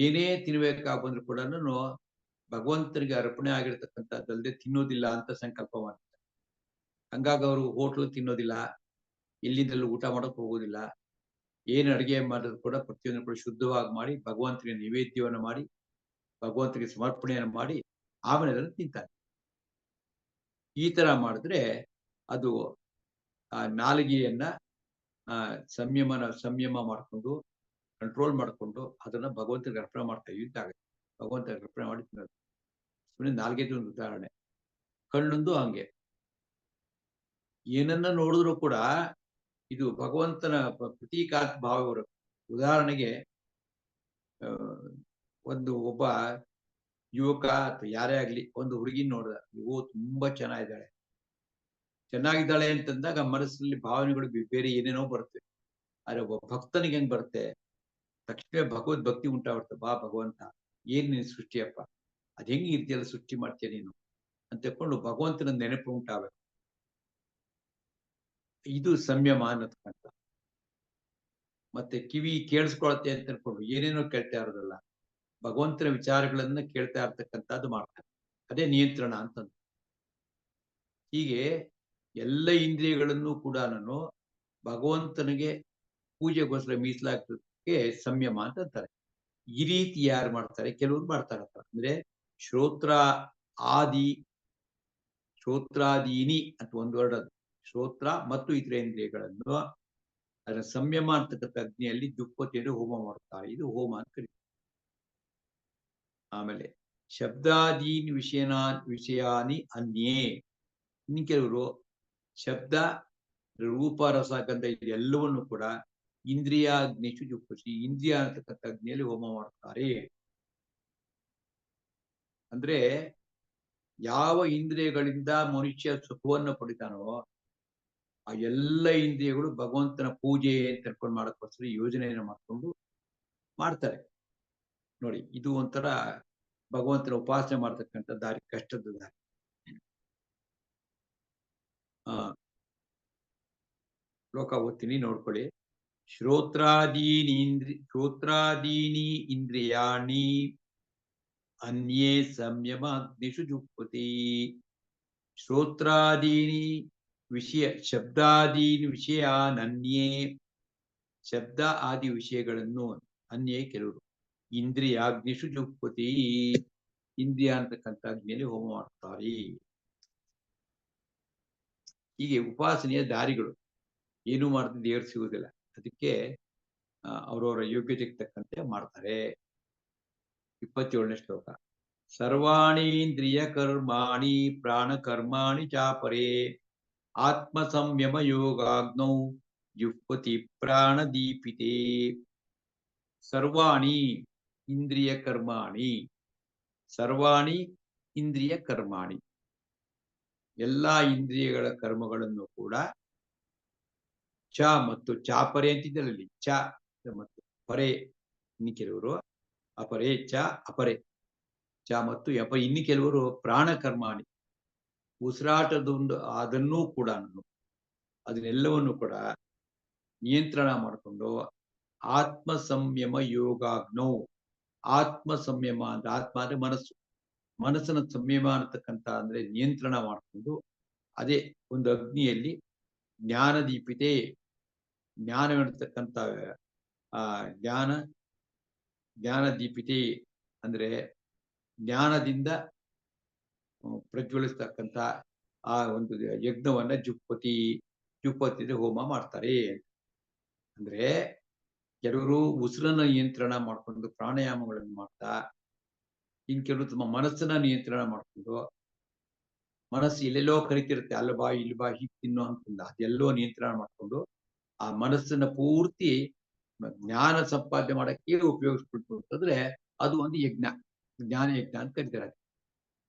ಏನೇ ತಿನ್ಬೇಕಾಗ್ ಬಂದ್ರು ಕೂಡನು ಭಗವಂತನಿಗೆ ಅರ್ಪಣೆ ಆಗಿರ್ತಕ್ಕಂಥದ್ದಲ್ಲದೆ ತಿನ್ನೋದಿಲ್ಲ ಅಂತ ಸಂಕಲ್ಪ ಮಾಡ್ತಾರೆ. ಹಂಗಾಗಿ ಅವರು ಹೋಟ್ಲು ತಿನ್ನೋದಿಲ್ಲ, ಎಲ್ಲಿಂದಲೂ ಊಟ ಮಾಡಕ್ ಹೋಗೋದಿಲ್ಲ. ಏನ್ ಅಡಿಗೆ ಮಾಡಿದ್ರು ಕೂಡ ಪ್ರತಿಯೊಂದು ಕೂಡ ಶುದ್ಧವಾಗಿ ಮಾಡಿ ಭಗವಂತನಿಗೆ ನೈವೇದ್ಯವನ್ನ ಮಾಡಿ ಭಗವಂತನಿಗೆ ಸಮರ್ಪಣೆಯನ್ನು ಮಾಡಿ ಆಮೇಲೆ ಅದನ್ನು ತಿಂತಾರೆ. ಈ ತರ ಮಾಡಿದ್ರೆ ಅದು ಆ ನಾಲಿಗೆಯನ್ನ ಸಂಯಮ ಮಾಡ್ಕೊಂಡು ಕಂಟ್ರೋಲ್ ಮಾಡ್ಕೊಂಡು ಅದನ್ನ ಭಗವಂತನಿಗೆ ಅರ್ಪಣೆ ಮಾಡ್ತಾ ಇದ್ದಾಗುತ್ತೆ. ಭಗವಂತನಿಗೆ ಅರ್ಪಣೆ ಮಾಡಿ ತಿನ್ನೋದು. ಸುಮ್ಮನೆ ನಾಲ್ಗೆದು ಒಂದು ಉದಾಹರಣೆ. ಕಣ್ಣೊಂದು ಹಂಗೆ. ಏನನ್ನ ನೋಡಿದ್ರು ಕೂಡ ಇದು ಭಗವಂತನ ಪ್ರತೀಕಾತ್ಮಕ ಭಾವ ಬರುತ್ತೆ. ಉದಾಹರಣೆಗೆ ಒಬ್ಬ ಯುವಕ ಅಥವಾ ಯಾರೇ ಆಗ್ಲಿ ಒಂದು ಹುಡುಗಿನ ನೋಡ್ದ, ತುಂಬಾ ಚೆನ್ನಾಗಿದ್ದಾಳೆ ಅಂತಂದಾಗ ಮನಸ್ಸಿನಲ್ಲಿ ಭಾವನೆಗಳು ಬೇರೆ ಏನೇನೋ ಬರುತ್ತೆ. ಆದ್ರೆ ಒಬ್ಬ ಭಕ್ತನಿಗೆ ಹೆಂಗ್ ಬರುತ್ತೆ, ತಕ್ಷಣ ಭಗವದ್ ಭಕ್ತಿ ಉಂಟಾಗುತ್ತೆ. ಬಾ ಭಗವಂತ, ಏನ್ ನೀನ್ ಸೃಷ್ಟಿಯಪ್ಪ, ಅದ್ ಹೆಂಗ್ ಈ ರೀತಿಯೆಲ್ಲ ಸೃಷ್ಟಿ ಮಾಡ್ತೀಯ ನೀನು ಅಂತ ಹೇಳ್ಕೊಂಡು ಭಗವಂತನ ನೆನಪು ಉಂಟಾಗಬೇಕು. ಇದು ಸಂಯಮ ಅನ್ನತಕ್ಕಂಥ. ಮತ್ತೆ ಕಿವಿ ಕೇಳಿಸ್ಕೊಳತ್ತೆ ಅಂತ ಅನ್ಕೊಂಡು ಏನೇನೋ ಕೇಳ್ತಾ ಇರೋದಲ್ಲ, ಭಗವಂತನ ವಿಚಾರಗಳನ್ನ ಕೇಳ್ತಾ ಇರ್ತಕ್ಕಂಥದ್ದು ಮಾಡ್ತಾರೆ. ಅದೇ ನಿಯಂತ್ರಣ ಅಂತಂದು. ಹೀಗೆ ಎಲ್ಲ ಇಂದ್ರಿಯಗಳನ್ನು ಕೂಡ ನಾನು ಭಗವಂತನಿಗೆ ಪೂಜೆಗೋಸ್ಕರ ಮೀಸಲಾಗ್ತದಕ್ಕೆ ಸಂಯಮ ಅಂತ ಅಂತಾರೆ. ಈ ರೀತಿ ಯಾರು ಮಾಡ್ತಾರೆ, ಕೆಲವರು ಮಾಡ್ತಾರೆ. ಅಂದ್ರೆ ಶ್ರೋತ್ರ ಶ್ರೋತ್ರಾದೀನಿ ಅಂತ ಒಂದು ವರ್ಡ್ ಅದು. ಶ್ರೋತ್ರ ಮತ್ತು ಇತರ ಇಂದ್ರಿಯಗಳನ್ನು ಅದರ ಸಂಯಮ ಅಂತಕ್ಕಂಥ ಅಗ್ನಿಯಲ್ಲಿ ದುಪ್ಪತಿಯನ್ನು ಹೋಮ ಮಾಡುತ್ತಾರೆ. ಇದು ಹೋಮ ಅಂತ ಕರೀತಾರೆ. ಆಮೇಲೆ ಶಬ್ದಾದೀನ್ ವಿಷಯಾನಿ ಅನ್ಯೇ. ಇನ್ನು ಕೆಲವರು ಶಬ್ದ, ರೂಪ, ರಸ, ಗಂಧ ಇದೆಲ್ಲವನ್ನು ಕೂಡ ಇಂದ್ರಿಯಾಗ್ನಿಷು ಜುಪ್ಪಸಿ, ಇಂದ್ರಿಯ ಅಂತಕ್ಕಂಥ ಅಗ್ನಿಯಲ್ಲಿ ಹೋಮ ಮಾಡುತ್ತಾರೆ. ಅಂದ್ರೆ ಯಾವ ಇಂದ್ರಿಯಗಳಿಂದ ಮನುಷ್ಯ ಸುಖವನ್ನು ಪಡಿತಾನೋ ಆ ಎಲ್ಲ ಇಂದ್ರಿಯಗಳು ಭಗವಂತನ ಪೂಜೆ ಅಂತ ತಿಳ್ಕೊಂಡು ಮಾಡೋಕ್ಕೋಸ್ಕರ ಯೋಜನೆಯನ್ನು ಮಾಡಿಕೊಂಡು ಮಾಡ್ತಾರೆ. ನೋಡಿ, ಇದು ಒಂಥರ ಭಗವಂತನ ಉಪಾಸನೆ ಮಾಡ್ತಕ್ಕಂಥ ದಾರಿ, ಕಷ್ಟದ ದಾರಿ. ಶ್ಲೋಕ ಓದ್ತೀನಿ, ನೋಡ್ಕೊಳ್ಳಿ. ಶ್ರೋತ್ರಾದೀನಿ ಇಂದ್ರಿಯಾಣಿ ಅನ್ಯೇ ಸಂಯಮಾಗ್ನಿಷು ಜುಹ್ವತಿ. ಶ್ರೋತ್ರಾದೀನಿ ಶಬ್ದಾದೀನಿ ವಿಷಯಾನನ್ಯೇ, ಶಬ್ದ ಆದಿ ವಿಷಯಗಳನ್ನು ಅನ್ಯೇ ಕೆಲವರು ಇಂದ್ರಿಯಾಗ್ನಿಷು ಜುಹ್ವತಿ, ಇಂದ್ರಿಯ ಅಂತಕ್ಕಂಥ ಅಗ್ನಿಯಲ್ಲಿ ಹೋಮ ಮಾಡ್ತಾರೆ. ಹೀಗೆ ಉಪಾಸನೆಯ ದಾರಿಗಳು. ಏನು ಮಾಡಿದ್ರೆ ದೇವರು ಸಿಗುವುದಿಲ್ಲ, ಅದಕ್ಕೆ ಅವರವರ ಯೋಗ್ಯತೆಗೆ ತಕ್ಕಂತೆ ಮಾಡ್ತಾರೆ. 27ನೇ ಶ್ಲೋಕ. ಸರ್ವಾಣಿ ಇಂದ್ರಿಯ ಕರ್ಮಾಣಿ ಪ್ರಾಣ ಕರ್ಮಾಣಿ ಚಾಪರೇ ಆತ್ಮ ಸಂಯಮ ಯೋಗಾಗ್ನೌ ಜುಹ್ವತಿ ಪ್ರಾಣದೀಪಿತೇ. ಸರ್ವಾಣಿ ಇಂದ್ರಿಯ ಕರ್ಮಾಣಿ, ಸರ್ವಾಣಿ ಇಂದ್ರಿಯ ಕರ್ಮಾಣಿ, ಎಲ್ಲಾ ಇಂದ್ರಿಯಗಳ ಕರ್ಮಗಳನ್ನು ಕೂಡ ಚ ಮತ್ತು ಚಾಪರೆ ಅಂತಿದ್ದರಲ್ಲಿ ಚ ಮತ್ತು ಪರೆ. ಇನ್ನು ಕೆಲವರು ಅಪರೆ, ಚ ಅಪರೆ, ಚ ಮತ್ತು ಇನ್ನು ಕೆಲವರು ಪ್ರಾಣ ಕರ್ಮಾಣಿ, ಉಸಿರಾಟದೊಂದು ಅದನ್ನೂ ಕೂಡ ಅದನ್ನೆಲ್ಲವನ್ನು ಕೂಡ ನಿಯಂತ್ರಣ ಮಾಡಿಕೊಂಡು ಆತ್ಮ ಸಂಯಮ ಯೋಗಾಗ್ನೌ. ಆತ್ಮ ಸಂಯಮ ಅಂದ್ರೆ ಆತ್ಮ ಅಂದ್ರೆ ಮನಸ್ಸನ್ನ ಸಂಯಮ ಅಂತಕ್ಕಂಥ ಅಂದ್ರೆ ನಿಯಂತ್ರಣ ಮಾಡಿಕೊಂಡು ಅದೇ ಒಂದು ಅಗ್ನಿಯಲ್ಲಿ ಜ್ಞಾನದೀಪಿತೆ, ಜ್ಞಾನವಿರತಕ್ಕಂಥ ಜ್ಞಾನದೀಪಿತೆ ಅಂದ್ರೆ ಜ್ಞಾನದಿಂದ ಪ್ರಜ್ವಲಿಸ್ತಕ್ಕಂಥ ಆ ಒಂದು ಯಜ್ಞವನ್ನ ಜುಹ್ವತಿ ಹೋಮ ಮಾಡ್ತಾರೆ. ಅಂದ್ರೆ ಕೆಲವರು ಉಸಿರನ್ನ ನಿಯಂತ್ರಣ ಮಾಡ್ಕೊಂಡು ಪ್ರಾಣಾಯಾಮಗಳನ್ನು ಮಾಡ್ತಾ, ಇನ್ ಕೆಲವರು ತಮ್ಮ ಮನಸ್ಸನ್ನ ನಿಯಂತ್ರಣ ಮಾಡ್ಕೊಂಡು, ಮನಸ್ಸು ಎಲ್ಲೆಲ್ಲೋ ಕರಿತಿರುತ್ತೆ, ಅಲ್ಲಿ ಬಾ ಇಲ್ಲಿ ಬಾ ಹೀಗೆ ತಿನ್ನೋ ಅಂತಂದ ಅದೆಲ್ಲೋ ನಿಯಂತ್ರಣ ಮಾಡ್ಕೊಂಡು ಆ ಮನಸ್ಸನ್ನ ಪೂರ್ತಿ ಜ್ಞಾನ ಸಂಪಾದನೆ ಮಾಡಕ್ಕೆ ಉಪಯೋಗಿಸ್ಬಿಟ್ಟು ಅಂತಂದ್ರೆ ಅದು ಒಂದು ಯಜ್ಞ, ಜ್ಞಾನ ಯಜ್ಞ ಅಂತ ಕರೀತಾರೆ.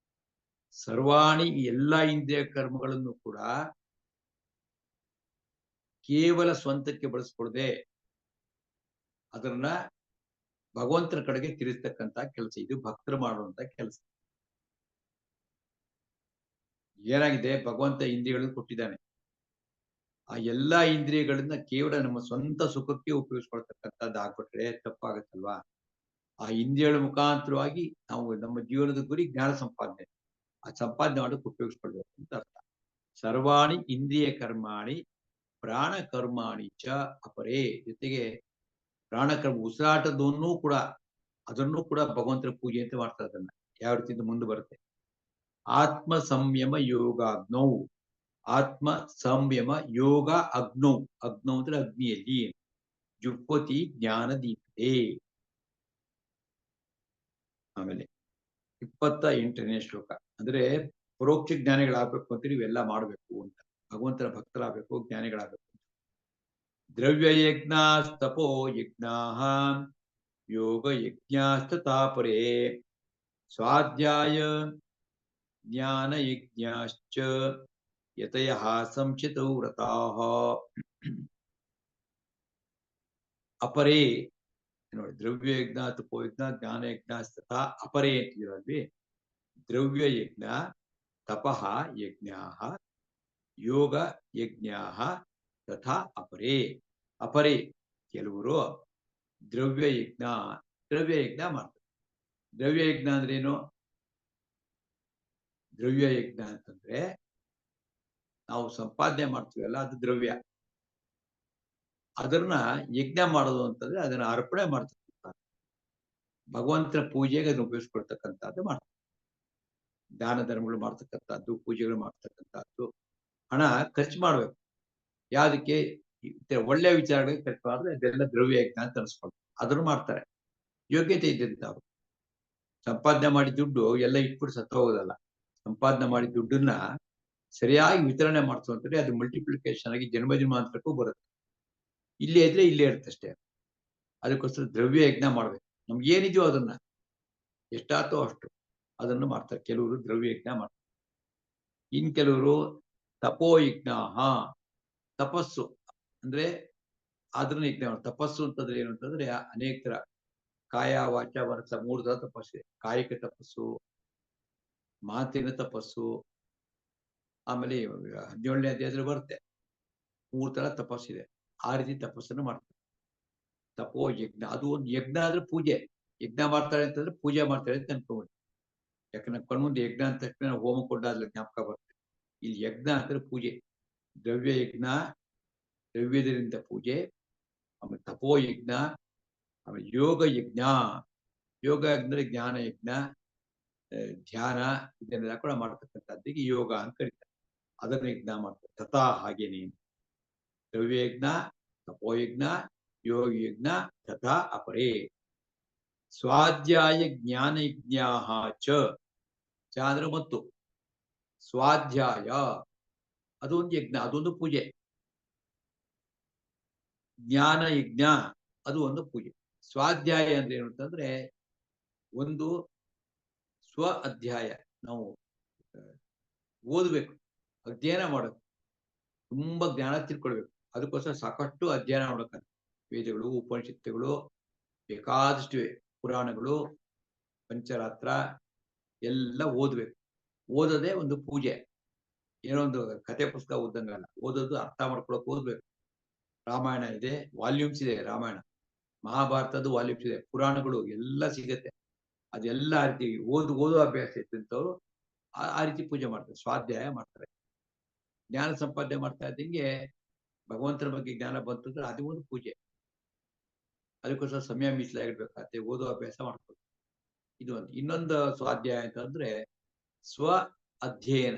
ಸರ್ವಾಣಿ, ಎಲ್ಲಾ ಇಂದ್ರಿಯ ಕರ್ಮಗಳನ್ನು ಕೂಡ ಕೇವಲ ಸ್ವಂತಕ್ಕೆ ಬಳಸ್ಕೊಡದೆ ಅದನ್ನ ಭಗವಂತನ ಕಡೆಗೆ ತಿರುಸ್ತಕ್ಕಂಥ ಕೆಲಸ. ಇದು ಭಕ್ತರು ಮಾಡುವಂತ ಕೆಲಸ. ಏನಾಗಿದೆ ಭಗವಂತ ಇಂದ್ರಿಯಗಳನ್ನು ಕೊಟ್ಟಿದ್ದಾನೆ. ಆ ಎಲ್ಲಾ ಇಂದ್ರಿಯಗಳನ್ನ ಕೇವಲ ನಮ್ಮ ಸ್ವಂತ ಸುಖಕ್ಕೆ ಉಪಯೋಗಿಸ್ಕೊಳ್ತಕ್ಕಂಥದ್ದು ಆಗ್ಬಿಟ್ರೆ ತಪ್ಪಾಗತ್ತಲ್ವಾ? ಆ ಇಂದ್ರಿಯಗಳ ಮುಖಾಂತರವಾಗಿ ನಾವು ನಮ್ಮ ಜೀವನದ ಗುರಿ ಜ್ಞಾನ ಸಂಪಾದನೆ. ಆ ಸಂಪಾದನೆ ಮಾಡೋಕೆ ಉಪಯೋಗಿಸ್ಕೊಳ್ಬೇಕು ಅಂತ ಅರ್ಥ. ಸರ್ವಾಣಿ ಇಂದ್ರಿಯ ಕರ್ಮಾಣಿ ಪ್ರಾಣ ಕರ್ಮಾಣಿ ಚ ಅಪರೇ. ಜೊತೆಗೆ ಪ್ರಾಣಕರ್ಮ ಉಸಿರಾಟದನ್ನೂ ಕೂಡ ಅದನ್ನು ಕೂಡ ಭಗವಂತನ ಪೂಜೆ ಅಂತ ಮಾಡ್ತಾರೆ ಅದನ್ನ. ಯಾವ ರೀತಿ ಮುಂದೆ ಬರುತ್ತೆ. ಆತ್ಮ ಸಂಯಮ ಯೋಗಾಗ್ನೌ. ಆತ್ಮ ಸಂಯಮ ಯೋಗ ಅಗ್ನೌ. ಅಗ್ನೌ ಅಂದ್ರೆ ಅಗ್ನಿಯಲ್ಲಿ ಜುಹ್ವತಿ ಜ್ಞಾನ ದೀಪಿತೆ. ಆಮೇಲೆ 28ನೇ ಶ್ಲೋಕ. ಅಂದ್ರೆ ಪರೋಕ್ಷ ಜ್ಞಾನಿಗಳಾಗಬೇಕು ಅಂತ ನೀವೆಲ್ಲ ಮಾಡಬೇಕು ಅಂತ. ಭಗವಂತನ ಭಕ್ತರಾಗಬೇಕು, ಜ್ಞಾನಿಗಳಾಗಬೇಕು. ದ್ರವ್ಯ ಯಜ್ಞಾಸ್ತಪೋ ಯಜ್ಞಾಃ ಯೋಗ ಯಜ್ಞಾಸ್ತಥಾ ಪರೇ ಸ್ವಾಧ್ಯಾಯ ಜ್ಞಾನ ಯಜ್ಞಾಶ್ಚ ಯತಯಃ ಸಂಚಿತೌ ವ್ರತಾಃ. ಅಪರೇ ನೋಡಿ, ದ್ರವ್ಯ ಯಜ್ಞ, ತಪೋ ಯಜ್ಞ, ಜ್ಞಾನ ಯಜ್ಞ ತಥಾ ಅಪರೇ ಅಂತಿದ್ರಲ್ಲಿ ದ್ರವ್ಯ ಯಜ್ಞ, ತಪಃ ಯಜ್ಞಾಃ, ಯೋಗ ಯಜ್ಞಾಃ ತಥಾ ಅಪರೇ. ಅಪರೇ ಕೆಲವರು ದ್ರವ್ಯ ಯಜ್ಞ ಮಾಡ್ತಾರೆ. ದ್ರವ್ಯ ಯಜ್ಞ ಅಂದ್ರೆ ಏನು? ದ್ರವ್ಯ ಯಜ್ಞ ಅಂತಂದ್ರೆ ನಾವು ಸಂಪಾದನೆ ಮಾಡ್ತೀವಲ್ಲ, ಅದು ದ್ರವ್ಯ. ಅದನ್ನ ಯಜ್ಞ ಮಾಡೋದು ಅಂತಂದ್ರೆ ಅದನ್ನ ಅರ್ಪಣೆ ಮಾಡ್ತಕ್ಕಂಥ, ಭಗವಂತನ ಪೂಜೆಗೆ ಅದನ್ನ ಉಪಯೋಗಿಸ್ಕೊಳ್ತಕ್ಕಂಥದ್ದು ಮಾಡ್ತಾರೆ. ದಾನ ಧರ್ಮಗಳು ಮಾಡ್ತಕ್ಕಂಥದ್ದು, ಪೂಜೆಗಳು ಮಾಡ್ತಕ್ಕಂಥದ್ದು. ಹಣ ಖರ್ಚು ಮಾಡ್ಬೇಕು. ಯಾವ್ದಕ್ಕೆ? ಒಳ್ಳೆ ವಿಚಾರಗಳಿಗೆ ಖರ್ಚು ಮಾಡಿದ್ರೆ ಅದೆಲ್ಲ ದ್ರವ್ಯ ಯಜ್ಞ ಅಂತ ಅನ್ಸ್ಕೊಂಡು ಅದನ್ನು ಮಾಡ್ತಾರೆ. ಯೋಗ್ಯತೆ ಇದ್ದಂಥವ್ರು. ಸಂಪಾದನೆ ಮಾಡಿದ ದುಡ್ಡು ಎಲ್ಲ ಇಟ್ಬಿಟ್ಟು ಸತ್ತು ಹೋಗೋದಲ್ಲ. ಸಂಪಾದನೆ ಮಾಡಿದ ದುಡ್ಡನ್ನ ಸರಿಯಾಗಿ ವಿತರಣೆ ಮಾಡ್ತಂದ್ರೆ ಅದು ಮಲ್ಟಿಪ್ಲಿಕೇಶನ್ ಆಗಿ ಜನ್ಮ ಜನ್ಮಾಂತರಕ್ಕೂ ಬರುತ್ತೆ. ಇಲ್ಲೇ ಇದ್ರೆ ಇಲ್ಲೇ ಇರುತ್ತಷ್ಟೇ. ಅದಕ್ಕೋಸ್ಕರ ದ್ರವ್ಯ ಯಜ್ಞ ಮಾಡ್ಬೇಕು. ನಮ್ಗೆ ಏನಿದೆಯೋ ಅದನ್ನ ಎಷ್ಟಾತೋ ಅಷ್ಟು ಅದನ್ನು ಮಾಡ್ತಾರೆ. ಕೆಲವರು ದ್ರವ್ಯ ಯಜ್ಞ ಮಾಡ್ತಾರೆ. ಇನ್ ಕೆಲವರು ತಪೋಯಜ್ಞ, ತಪಸ್ಸು ಅಂದ್ರೆ ಅದನ್ನ ಯಜ್ಞ ಮಾಡ್ತಾರೆ. ತಪಸ್ಸು ಅಂತಂದ್ರೆ ಏನು ಅಂತಂದ್ರೆ ಅನೇಕ ತರ ಕಾಯ ವಾಚ ಮನಸ 3 ತರ ತಪಸ್ಸಿದೆ. ಕಾಯಿಕ ತಪಸ್ಸು, ಮಾತಿನ ತಪಸ್ಸು, ಆಮೇಲೆ 17ನೇ ಅಧ್ಯಾಯದಲ್ಲಿ ಬರುತ್ತೆ 3 ತರ ತಪಸ್ಸಿದೆ. ಆ ರೀತಿ ತಪಸ್ಸನ್ನು ಮಾಡ್ತಾರೆ. ತಪೋ ಯಜ್ಞ ಅದು ಒಂದು ಯಜ್ಞ ಅಂದ್ರೆ ಪೂಜೆ. ಯಜ್ಞ ಮಾಡ್ತಾರೆ ಅಂತಂದ್ರೆ ಪೂಜೆ ಮಾಡ್ತಾರೆ ಅಂತ ಅನ್ಕೋಬೋದು. ಯಾಕಂದ್ರೆ ಕಣ್ಮುಂದೆ ಯಜ್ಞ ಅಂತ ತಕ್ಷಣ ಹೋಮ ಕೊಂಡಾದ್ಲ ಜ್ಞಾಪಕ ಬರುತ್ತೆ. ಇಲ್ಲಿ ಯಜ್ಞ ಅಂದ್ರೆ ಪೂಜೆ. ದ್ರವ್ಯ ಯಜ್ಞ, ದ್ರವ್ಯದಿಂದ ಪೂಜೆ, ಆಮೇಲೆ ತಪೋ ಯಜ್ಞ, ಆಮೇಲೆ ಯೋಗ ಯಜ್ಞ. ಯೋಗ ಅಂದ್ರೆ ಜ್ಞಾನ ಯಜ್ಞ, ಧ್ಯಾನ, ಇದನ್ನೆಲ್ಲ ಕೂಡ ಮಾಡ್ತಕ್ಕಂಥದ್ದಿಗೆ ಯೋಗ ಅಂತ ಕರೀತಾರೆ. ಅದನ್ನ ಯಜ್ಞ ಮಾಡ್ತಾರೆ. ತಥಾ ಹಾಗೇನೆ ದ್ರವ್ಯ ಯಜ್ಞ, ತಪೋ ಯಜ್ಞ, ಯೋಗ ಯಜ್ಞ ತಥಾ ಅಪರೇ ಸ್ವಾಧ್ಯಾಯ ಜ್ಞಾನ ಯಜ್ಞಾಃ ಚ. ಅಂದ್ರೆ ಮತ್ತು ಸ್ವಾಧ್ಯಾಯ ಅದೊಂದು ಯಜ್ಞ, ಅದೊಂದು ಪೂಜೆ. ಜ್ಞಾನ ಯಜ್ಞ ಅದು ಒಂದು ಪೂಜೆ. ಸ್ವಾಧ್ಯಾಯ ಅಂದ್ರೆ ಏನು ಅಂತಂದ್ರೆ ಒಂದು ಸ್ವ ಅಧ್ಯಾಯ. ನಾವು ಓದಬೇಕು, ಅಧ್ಯಯನ ಮಾಡಬೇಕು, ತುಂಬಾ ಜ್ಞಾನ ತಿಳ್ಕೊಳ್ಬೇಕು. ಅದಕ್ಕೋಸ್ಕರ ಸಾಕಷ್ಟು ಅಧ್ಯಯನ ಮಾಡಬೇಕು. ವೇದಗಳು, ಉಪನಿಷತ್ತುಗಳು ಬೇಕಾದಷ್ಟಿವೆ. ಪುರಾಣಗಳು, ಪಂಚರಾತ್ರ ಎಲ್ಲ ಓದ್ಬೇಕು. ಓದೋದೇ ಒಂದು ಪೂಜೆ. ಏನೋ ಒಂದು ಕತೆ ಪುಸ್ತಕ ಓದಂಗಲ್ಲ. ಓದೋದು ಅರ್ಥ ಮಾಡ್ಕೊಳಕ್ ಓದ್ಬೇಕು. ರಾಮಾಯಣ ಇದೆ, ವಾಲ್ಯೂಮ್ಸ್ ಇದೆ. ರಾಮಾಯಣ, ಮಹಾಭಾರತದ್ದು ವಾಲ್ಯೂಮ್ಸ್ ಇದೆ. ಪುರಾಣಗಳು ಎಲ್ಲ ಸಿಗತ್ತೆ. ಅದೆಲ್ಲ ರೀತಿ ಓದೋ ಅಭ್ಯಾಸ ಇದ್ದಂಥವ್ರು ಆ ರೀತಿ ಪೂಜೆ ಮಾಡ್ತಾರೆ, ಸ್ವಾಧ್ಯಾಯ ಮಾಡ್ತಾರೆ. ಜ್ಞಾನ ಸಂಪಾದನೆ ಮಾಡ್ತಾ ಇದ್ದಂಗೆ ಭಗವಂತನ ಬಗ್ಗೆ ಜ್ಞಾನ ಬಂತಂದ್ರೆ ಅದು ಒಂದು ಪೂಜೆ. ಅದಕ್ಕೋಸ್ಕರ ಸಮಯ ಮೀಸಲಾಗಿರ್ಬೇಕಾಗತ್ತೆ. ಓದೋ ಅಭ್ಯಾಸ ಮಾಡ್ಬೇಕು. ಇದು ಒಂದು. ಇನ್ನೊಂದು ಸ್ವಾಧ್ಯಾಯ ಅಂತಂದ್ರೆ ಸ್ವ ಅಧ್ಯಯನ.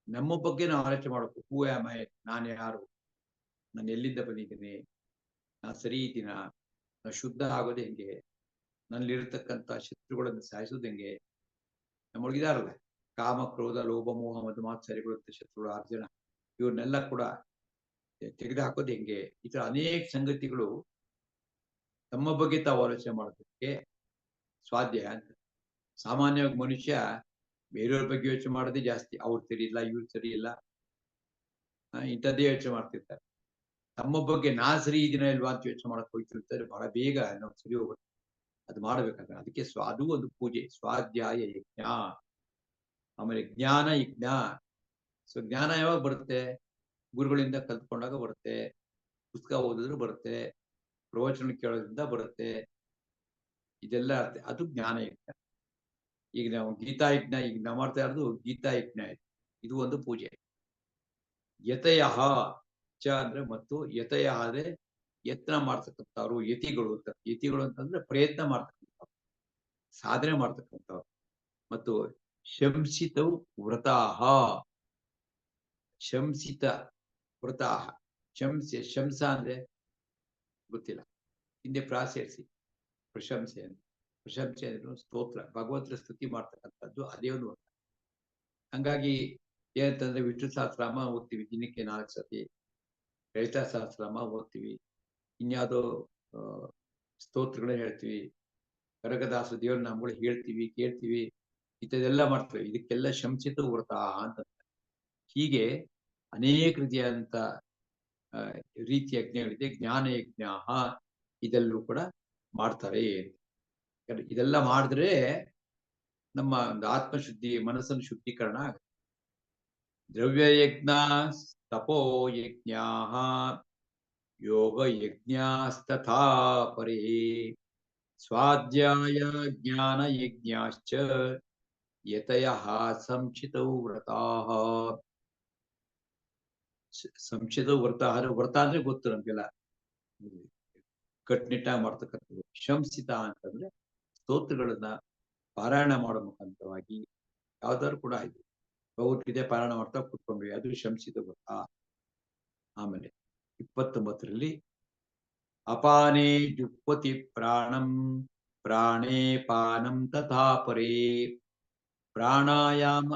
ನಮ್ಮ ಬಗ್ಗೆ ನಾವು ಆಲೋಚನೆ ಮಾಡಬೇಕು. ಹೂ ಆಮ್ ಐ? ನಾನು ಯಾರು? ನಾನು ಎಲ್ಲಿಂದ ಬಂದಿದ್ದೀನಿ? ನಾನು ಸರಿ ಇದ್ದೀನ? ನಾನು ಶುದ್ಧ ಆಗೋದು ಹೆಂಗೆ? ನನ್ನಲ್ಲಿರತಕ್ಕಂಥ ಶತ್ರುಗಳನ್ನು ಸಾಯಿಸೋದು ಹೆಂಗೆ? ನಮ್ಮೊಳಗಿದಾರಲ್ಲ ಕಾಮ, ಕ್ರೋಧ, ಲೋಭ, ಮೋಹ, ಮದ ಮಾತ್ಸರ್ಯಗಳು ಶತ್ರುಗಳು 6 ಜನ. ಇವ್ರನ್ನೆಲ್ಲ ಕೂಡ ತೆಗೆದುಹಾಕೋದು ಹೆಂಗೆ? ಈ ತರ ಅನೇಕ ಸಂಗತಿಗಳು ತಮ್ಮ ಬಗ್ಗೆ ತಾವು ಆಲೋಚನೆ ಮಾಡೋದಕ್ಕೆ ಸ್ವಾಧ್ಯಾಯ ಅಂತ. ಸಾಮಾನ್ಯವಾಗಿ ಮನುಷ್ಯ ಬೇರೆಯವ್ರ ಬಗ್ಗೆ ಯೋಚನೆ ಮಾಡೋದೇ ಜಾಸ್ತಿ. ಅವ್ರು ಸರಿ ಇಲ್ಲ, ಇವ್ರು ಸರಿ ಇಲ್ಲ, ಇಂಥದ್ದೇ ಯೋಚನೆ ಮಾಡ್ತಿರ್ತಾರೆ. ತಮ್ಮ ಬಗ್ಗೆ ನಾ ಸರಿ ಇದೀನ ಇಲ್ವಾ ಅಂತ ಯೋಚನೆ ಮಾಡಕ್ ಹೋಗ್ತಿರ್ತಾರೆ. ಬಹಳ ಬೇಗ ನಾವು ಸರಿ ಹೋಗುತ್ತೆ. ಅದು ಮಾಡ್ಬೇಕಂದ್ರೆ ಅದಕ್ಕೆ ಅದು ಒಂದು ಪೂಜೆ, ಸ್ವಾಧ್ಯಾಯ ಯಜ್ಞ. ಆಮೇಲೆ ಜ್ಞಾನ ಯಜ್ಞ. ಸೊ ಜ್ಞಾನ ಯಾವಾಗ ಬರುತ್ತೆ? ಗುರುಗಳಿಂದ ಕಲ್ತ್ಕೊಂಡಾಗ ಬರುತ್ತೆ, ಪುಸ್ತಕ ಓದಿದ್ರೆ ಬರುತ್ತೆ, ಪ್ರವಚನ ಕೇಳೋದ್ರಿಂದ ಬರುತ್ತೆ. ಇದೆಲ್ಲ ಅದು ಜ್ಞಾನ ಯಜ್ಞ. ಈಗ ನಾವು ಗೀತಾ ಯಜ್ಞ ಈಗ ನಾವು ಮಾಡ್ತಾ ಇರೋದು ಗೀತಾ ಯಜ್ಞ ಇದು. ಇದು ಒಂದು ಪೂಜೆ. ಯತಯಃ ಚ ಅಂದ್ರೆ ಮತ್ತು ಯತಯಃ ಅಂದ್ರೆ ಯತ್ನ ಮಾಡ್ತಕ್ಕಂಥವ್ರು ಯತಿಗಳು ಅಂತ. ಯತಿಗಳು ಅಂತಂದ್ರೆ ಪ್ರಯತ್ನ ಮಾಡ್ತಕ್ಕಂಥವ್ರು, ಸಾಧನೆ ಮಾಡ್ತಕ್ಕಂಥವ್ರು. ಮತ್ತು ಶಂಸಿತೌ ವ್ರತಾಹ, ಶಂಸಿತ ವ್ರತಾಹ. ಶಂಸ ಅಂದ್ರೆ ಗೊತ್ತಿಲ್ಲ, ಹಿಂದೆ ಸೇರಿಸಿ ಪ್ರಶಂಸೆ ಅಂತ. ಪ್ರಶಂಸೆ ಅಂದ್ರೆ ಸ್ತೋತ್ರ, ಭಗವಂತನ ಸ್ತುತಿ ಮಾಡ್ತಕ್ಕಂಥದ್ದು, ಅದೇ ಒಂದು ವ್ರತ. ಹಂಗಾಗಿ ಏನಂತಂದ್ರೆ ವಿಷ್ಣು ಸಹಸ್ರನಾಮ ಓದ್ತೀವಿ ದಿನಕ್ಕೆ 4 ಸತಿ, ಲಲಿತಾ ಸಹಸ್ರನಾಮ ಓದ್ತೀವಿ, ಇನ್ಯಾವುದೋ ಸ್ತೋತ್ರಗಳನ್ನ ಹೇಳ್ತೀವಿ, ಕನಕದಾಸ ದೇವರ ನಾಮಗಳು ಹೇಳ್ತೀವಿ, ಕೇಳ್ತೀವಿ, ಇಂಥದ್ದೆಲ್ಲ ಮಾಡ್ತೀವಿ. ಇದಕ್ಕೆಲ್ಲ ಶಂಸಿತ ವ್ರತ ಅಂತ. ಹೀಗೆ ಅನೇಕ ರೀತಿಯಾದಂತ ರೀತಿ ಯಜ್ಞಗಳಿದೆ. ಜ್ಞಾನ ಯಜ್ಞ ಇದೆಲ್ಲೂ ಕೂಡ ಮಾಡ್ತಾರೆ. ಇದೆಲ್ಲ ಮಾಡಿದ್ರೆ ನಮ್ಮ ಒಂದು ಆತ್ಮಶುದ್ಧಿ, ಮನಸ್ಸನ್ನು ಶುದ್ಧೀಕರಣ ಆಗುತ್ತೆ. ದ್ರವ್ಯಯಜ್ಞ, ತಪೋ ಯಜ್ಞ, ಯೋಗ ಯಜ್ಞಸ್ತಥಾ ಪರೇ, ಸ್ವಾಧ್ಯಾಯ ಜ್ಞಾನ ಯಜ್ಞಾಶ್ಚ ಯತಯಃ ಸಂಚಿತೌ ವ್ರತಾಃ. ಸಂಚಿತೌ ವ್ರತಾಃ ವ್ರತ ಅಂದ್ರೆ ಗೊತ್ತು ನಮ್ಗೆಲ್ಲ, ಕಟ್ಟುನಿಟ್ಟಾಗಿ ಮಾಡ್ತಕ್ಕಂಥದ್ದು. ಶಂಸಿತ ಅಂತಂದ್ರೆ ಸ್ತೋತ್ರಗಳನ್ನ ಪಾರಾಯಣ ಮಾಡೋ ಮುಖಾಂತರವಾಗಿ ಯಾವ್ದಾದ್ರು ಕೂಡ ಆಯ್ತು, ಭಗವದ್ಗೀತೆ ಪಾರಾಯಣ ಮಾಡ್ತಾ ಕೂತ್ಕೊಂಡ್ವಿ, ಅದು ಶಂಸಿತ ವ್ರತ. ಆಮೇಲೆ 29ರಲ್ಲಿ ಅಪಾನೇ ಜುಹ್ವತಿ ಪ್ರಾಣಂ ಪ್ರಾಣೇ ಪಾನಂ ತಥಾ ಪರೇ, ಪ್ರಾಣಾಯಾಮ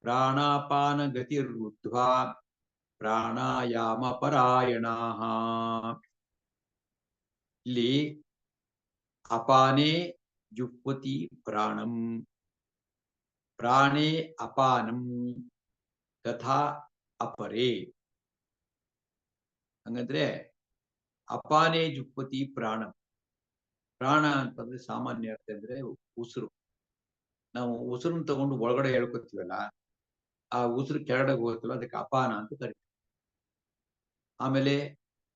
ಪ್ರಾಣಾಪಾನ ಗತಿರ್ರುದ್ಧ್ವಾ ಪ್ರಾಣಾಯಾಮ ಪರಾಯಣಾಃ. ಇಲ್ಲಿ ಅಪಾನೇ ಜುಹ್ವತಿ ಪ್ರಾಣಂ, ಪ್ರಾಣೇ ಅಪಾನಂ ತಥಾ ಅಪರೇ. ಹಂಗಂದ್ರೆ ಅಪಾನೇ ಜುಹ್ವತಿ ಪ್ರಾಣಂ, ಪ್ರಾಣ ಅಂತಂದ್ರೆ ಸಾಮಾನ್ಯ ಅರ್ಥ ಅಂದ್ರೆ ಉಸಿರು. ನಾವು ಉಸಿರನ್ನು ತಗೊಂಡು ಒಳಗಡೆ ಹೇಳ್ಕೊತೀವಲ್ಲ, ಆ ಉಸಿರು ಕೆಳಗಡೆ ಹೋಗುತ್ತಲ್ಲ, ಅದಕ್ಕೆ ಅಪಾನ ಅಂತ ಕರೀತೀವಿ. ಆಮೇಲೆ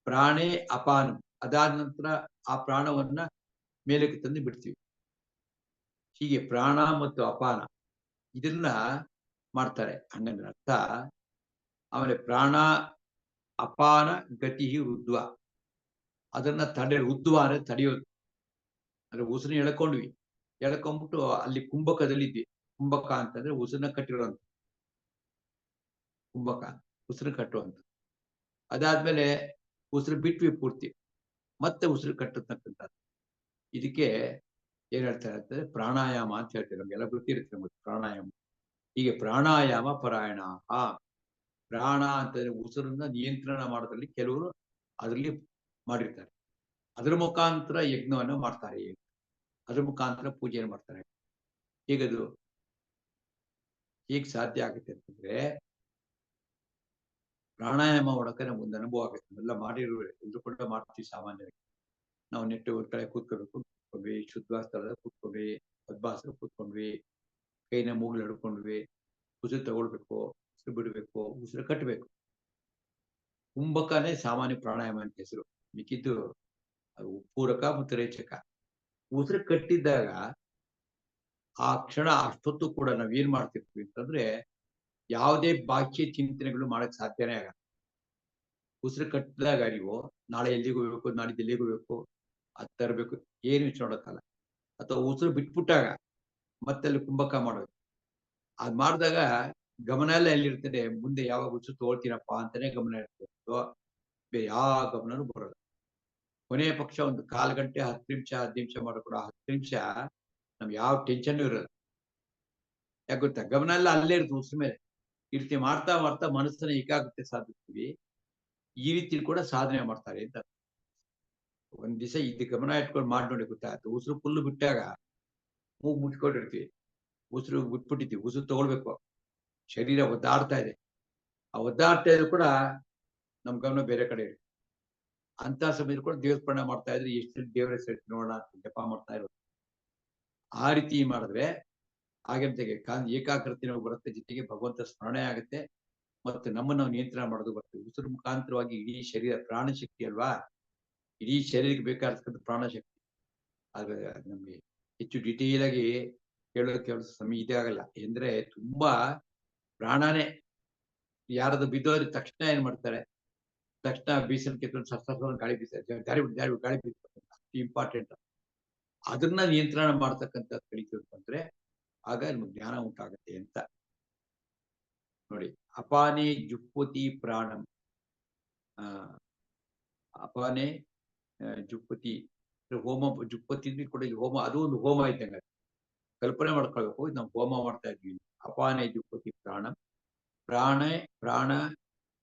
ಪ್ರಾಣೇ ಅಪಾನ, ಅದಾದ ನಂತರ ಆ ಪ್ರಾಣವನ್ನ ಮೇಲಕ್ಕೆ ತಂದು ಬಿಡ್ತೀವಿ. ಹೀಗೆ ಪ್ರಾಣ ಮತ್ತು ಅಪಾನ ಇದನ್ನ ಮಾಡ್ತಾರೆ ಹಂಗಂದ್ರೆ ಅರ್ಥ. ಆಮೇಲೆ ಪ್ರಾಣ ಅಪಾನ ಗತಿ ರುದ್ವ, ಅದನ್ನ ರುದ್ವ ಅಂದ್ರೆ ತಡೆಯೋದು. ಅಂದ್ರೆ ಉಸಿರನ್ನ ಎಳ್ಕೊಂಡ್ವಿ, ಎಳ್ಕೊಂಡ್ಬಿಟ್ಟು ಅಲ್ಲಿ ಕುಂಭಕದಲ್ಲಿ ಇದ್ವಿ. ಕುಂಭಕ ಅಂತಂದ್ರೆ ಉಸಿರನ್ನ ಕಟ್ಟಿರುವಂತ, ಕುಂಭಕ ಉಸಿರು ಕಟ್ಟುವಂತ. ಅದಾದ್ಮೇಲೆ ಉಸಿರು ಬಿಟ್ವಿ ಪೂರ್ತಿ, ಮತ್ತೆ ಉಸಿರು ಕಟ್ಟತಕ್ಕಂಥದ್ದು. ಇದಕ್ಕೆ ಏನ್ ಹೇಳ್ತಾರೆ ಅಂತಂದ್ರೆ ಪ್ರಾಣಾಯಾಮ ಅಂತ ಹೇಳ್ತಾರೆ. ನಮ್ಗೆಲ್ಲ ಗೊತ್ತಿರುತ್ತೆ ನಮಗೆ ಪ್ರಾಣಾಯಾಮ. ಹೀಗೆ ಪ್ರಾಣಾಯಾಮ ಪರಾಯಣ. ಪ್ರಾಣ ಅಂತಂದ್ರೆ ಉಸಿರನ್ನ ನಿಯಂತ್ರಣ ಮಾಡೋದ್ರಲ್ಲಿ ಕೆಲವರು ಅದರಲ್ಲಿ ಮಾಡಿರ್ತಾರೆ, ಅದ್ರ ಮುಖಾಂತರ ಯಜ್ಞವನ್ನು ಮಾಡ್ತಾರೆ, ಅದ್ರ ಮುಖಾಂತರ ಪೂಜೆಯನ್ನು ಮಾಡ್ತಾರೆ. ಹೇಗದು ಹೇಗ್ ಸಾಧ್ಯ ಆಗುತ್ತೆ ಅಂತಂದ್ರೆ, ಪ್ರಾಣಾಯಾಮ ಮಾಡೋಕೆ ನಮ್ಗೊಂದು ಅನುಭವ ಆಗುತ್ತೆ. ನಾವೆಲ್ಲ ಮಾಡಿರೋ ಎಲ್ಲರೂ ಕೂಡ ಮಾಡ್ತೀವಿ ಸಾಮಾನ್ಯವಾಗಿ. ನಾವು ನೆಟ್ಟು ಒಂದ್ ಕಡೆ ಕೂತ್ಕೋಬೇಕು, ಕೂತ್ಕೊಂಡ್ವಿ, ಶುದ್ಧವಾದ ಸ್ಥಳದಲ್ಲಿ ಕೂತ್ಕೊಂಡ್ವಿ, ಪದ್ಮಾಸನ ಕೂತ್ಕೊಂಡ್ವಿ, ಕೈನ ಮೂಗ್ಲು ಹಿಡ್ಕೊಂಡ್ವಿ, ಉಸಿರು ತಗೊಳ್ಬೇಕು, ಉಸಿರು ಬಿಡಬೇಕು, ಉಸಿರು ಕಟ್ಟಬೇಕು. ಕುಂಭಕನೇ ಸಾಮಾನ್ಯ ಪ್ರಾಣಾಯಾಮ ಅಂತ ಹೆಸರು. ಮಿಕ್ಕಿದ್ದು ಅದು ಪೂರಕ ಮತ್ತು ರೇಚಕ. ಉಸಿರು ಕಟ್ಟಿದ್ದಾಗ ಆ ಕ್ಷಣ ಅಷ್ಟೊತ್ತು ಕೂಡ ನಾವೇನ್ ಮಾಡ್ತಿರ್ತೀವಿ ಅಂತಂದ್ರೆ ಯಾವುದೇ ಬಾಹ್ಯ ಚಿಂತನೆಗಳು ಮಾಡಕ್ ಸಾಧ್ಯನೇ ಆಗಲ್ಲ. ಉಸಿರು ಕಟ್ಟಿದಾಗ ನೀವು ನಾಳೆ ಎಲ್ಲಿಗೆ ಹೋಗ್ಬೇಕು, ನಾಡಿದ್ದು ಎಲ್ಲಿಗೆ ಹೋಗ್ಬೇಕು, ಅದ್ ತರಬೇಕು, ಏನು ಯೋಚನೆ ಮಾಡೋಕ್ಕಲ್ಲ. ಅಥವಾ ಉಸಿರು ಬಿಟ್ಬಿಟ್ಟಾಗ ಮತ್ತೆ ಅಲ್ಲಿ ಕುಂಭಕ ಮಾಡೋದು. ಅದ್ ಮಾಡಿದಾಗ ಗಮನ ಎಲ್ಲ ಎಲ್ಲಿರ್ತದೆ, ಮುಂದೆ ಯಾವಾಗ ಉಸಿರು ತಗೊಳ್ತೀನಪ್ಪ ಅಂತಾನೆ ಗಮನ ಇರ್ತದೆ, ಬೇರೆ ಯಾವ ಗಮನನೂ ಬರೋಲ್ಲ. ಕೊನೆಯ ಪಕ್ಷ ಒಂದು 1/4 ಗಂಟೆ, 10 ನಿಮಿಷ, 15 ನಿಮಿಷ ಮಾಡೋ ಕೂಡ 10 ನಿಮಿಷ ನಮ್ಗೆ ಯಾವ ಟೆನ್ಷನ್ ಇರಲ್ಲ. ಯಾಕೆ ಗೊತ್ತಾ, ಗಮನ ಎಲ್ಲ ಅಲ್ಲೇ ಇರ್ತದೆ ಉಸಿರು ಮೇಲೆ. ಈ ರೀತಿ ಮಾಡ್ತಾ ಮಾಡ್ತಾ ಮನಸ್ಸನ್ನ ಏಕಾಗ್ರತೆ ಸಾಧಿಸ್ತೀವಿ. ಈ ರೀತಿ ಕೂಡ ಸಾಧನೆ ಮಾಡ್ತಾರೆ ಅಂತ. ಒಂದ್ ದಿವಸ ಇದು ಗಮನ ಇಟ್ಕೊಂಡು ಮಾಡಿ ನೋಡಿ ಗೊತ್ತಾಯ್ತು. ಉಸಿರು ಫುಲ್ ಬಿಟ್ಟಾಗ ಮೂಗು ಮುಚ್ಕೊಂಡಿರ್ತೀವಿ, ಉಸಿರು ಬಿಟ್ಬಿಟ್ಟಿರ್ತೀವಿ, ಉಸಿರು ತಗೊಳ್ಬೇಕು, ಶರೀರ ಒದ್ದಾಡ್ತಾ ಇದೆ. ಆ ಒದ್ದಾಡ್ತಾ ಇದ್ರು ಕೂಡ ನಮ್ ಗಮನ ಬೇರೆ ಕಡೆ ಇರುತ್ತೆ. ಅಂತ ಸಮಯದಲ್ಲಿ ಕೂಡ ದೇವಸ್ಥಾನ ಮಾಡ್ತಾ ಇದ್ರೆ ಎಷ್ಟು ದೇವರ ಹೆಸರು ನೋಡೋಣ ಅಂತ ಜಪ ಮಾಡ್ತಾ ಇರೋದು. ಆ ರೀತಿ ಮಾಡಿದ್ರೆ ಹಾಗೆ ಏಕಾಗ್ರತೆ ಬರುತ್ತೆ, ಜೊತೆಗೆ ಭಗವಂತ ಸ್ಮರಣೆ ಆಗುತ್ತೆ ಮತ್ತು ನಮ್ಮನ್ನು ನಾವು ನಿಯಂತ್ರಣ ಮಾಡೋದು ಬರ್ತದೆ. ಉಸಿರು ಮುಖಾಂತರವಾಗಿ ಇಡೀ ಶರೀರ ಪ್ರಾಣಶಕ್ತಿ ಅಲ್ವಾ, ಇಡೀ ಶರೀರಕ್ಕೆ ಬೇಕಾಗಿರ್ತಕ್ಕಂಥ ಪ್ರಾಣಶಕ್ತಿ. ಆದ್ರೆ ಅದು ನಮ್ಗೆ ಹೆಚ್ಚು ಡಿಟೇಲ್ ಆಗಿ ಕೇಳೋಕೆ ಸಮಯ ಇದೇ ಆಗಲ್ಲ. ಅಂದ್ರೆ ತುಂಬಾ ಪ್ರಾಣನೇ ಯಾರದು ಬಿದ್ದೋದ್ರೆ ತಕ್ಷಣ ಏನ್ ಮಾಡ್ತಾರೆ, ತಕ್ಷಣ ಬೀಸನ್ ಕಿತ್ಕೊಂಡು ಸಸ್ತ ಗಾಳಿ ಬೀಸ್ತಾರೆ, ಗಾಳಿ ಬೀಸ್ತಾರೆ. ಅಷ್ಟು ಇಂಪಾರ್ಟೆಂಟ್. ಅದನ್ನ ನಿಯಂತ್ರಣ ಮಾಡ್ತಕ್ಕಂಥ ಕಲಿತೀವಿ ಅಂತಂದ್ರೆ ಆಗ ನಮ್ಗೆ ಜ್ಞಾನ ಉಂಟಾಗತ್ತೆ ಅಂತ ನೋಡಿ. ಅಪಾನೆ ಜುಪ್ಪತಿ ಪ್ರಾಣಂ, ಅಪಾನೆ ಜುಪ್ಪತಿ ಹೋಮ. ಜುಪ್ಪತಿ ಕೂಡ ಇಲ್ಲಿ ಹೋಮ, ಅದು ಒಂದು ಹೋಮ ಇದ್ದಂಗೆ. ಕಲ್ಪನೆ ಮಾಡ್ಕೊಳ್ಬೇಕು, ಇದು ನಾವು ಹೋಮ ಮಾಡ್ತಾ ಇದ್ವಿ. ಅಪಾನೆ ಜುಪ್ಪತಿ ಪ್ರಾಣಂ,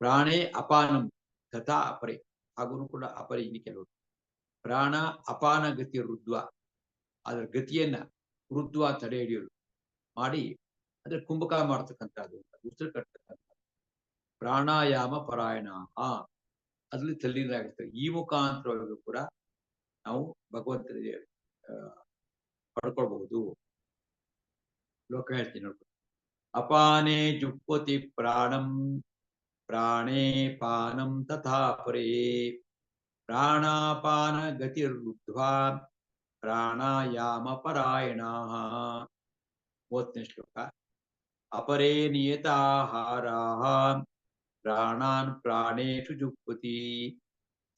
ಪ್ರಾಣೇ ಅಪಾನಂ ತಥಾ ಅಪರೆ. ಹಾಗೂ ಕೂಡ ಅಪರೆ ಇಲ್ಲಿ ಕೆಲವರು ಪ್ರಾಣ ಅಪಾನ ಗತಿ ರುದ್ವ, ಅದರ ಗತಿಯನ್ನ ರುದ್ವ ತಡೆ ಹಿಡಿಯಲು ಮಾಡಿ ಅಂದ್ರೆ ಕುಂಭಕ ಮಾಡ್ತಕ್ಕಂಥದ್ದು, ಉಸಿರು ಕಟ್ತಕ್ಕಂಥ ಪ್ರಾಣಾಯಾಮ ಪರಾಯಣ ಅದ್ರಲ್ಲಿ ತಲ್ಲೀನರಾಗಿರ್ತಾರೆ. ಈ ಮುಖಾಂತರವಾಗಿ ಕೂಡ ನಾವು ಭಗವಂತನಿಗೆ ಪಡ್ಕೊಳ್ಬಹುದು. ಲೋಕ ಹೇಳ್ತೀನಿ ನೋಡ್ಬೋದು. ಅಪಾನೆ ಜುಪ್ಪತಿ ಪ್ರಾಣಂ, ಪ್ರಾಣೇ ಪಾನಂ ತಥಾ ಪರೇ, ಪ್ರಾಣಾಪಾನ ಗತಿರುದ್ಧ್ವಾ ಪ್ರಾಣಾಯಾಮ ಪರಾಯಣಾಃ. 30ನೇ ಶ್ಲೋಕ. ಅಪರೇ ನಿಯತಾಹಾರಾಃ ಪ್ರಾಣಾನ್ ಪ್ರಾಣೇಷು ಜುಹ್ವತಿ,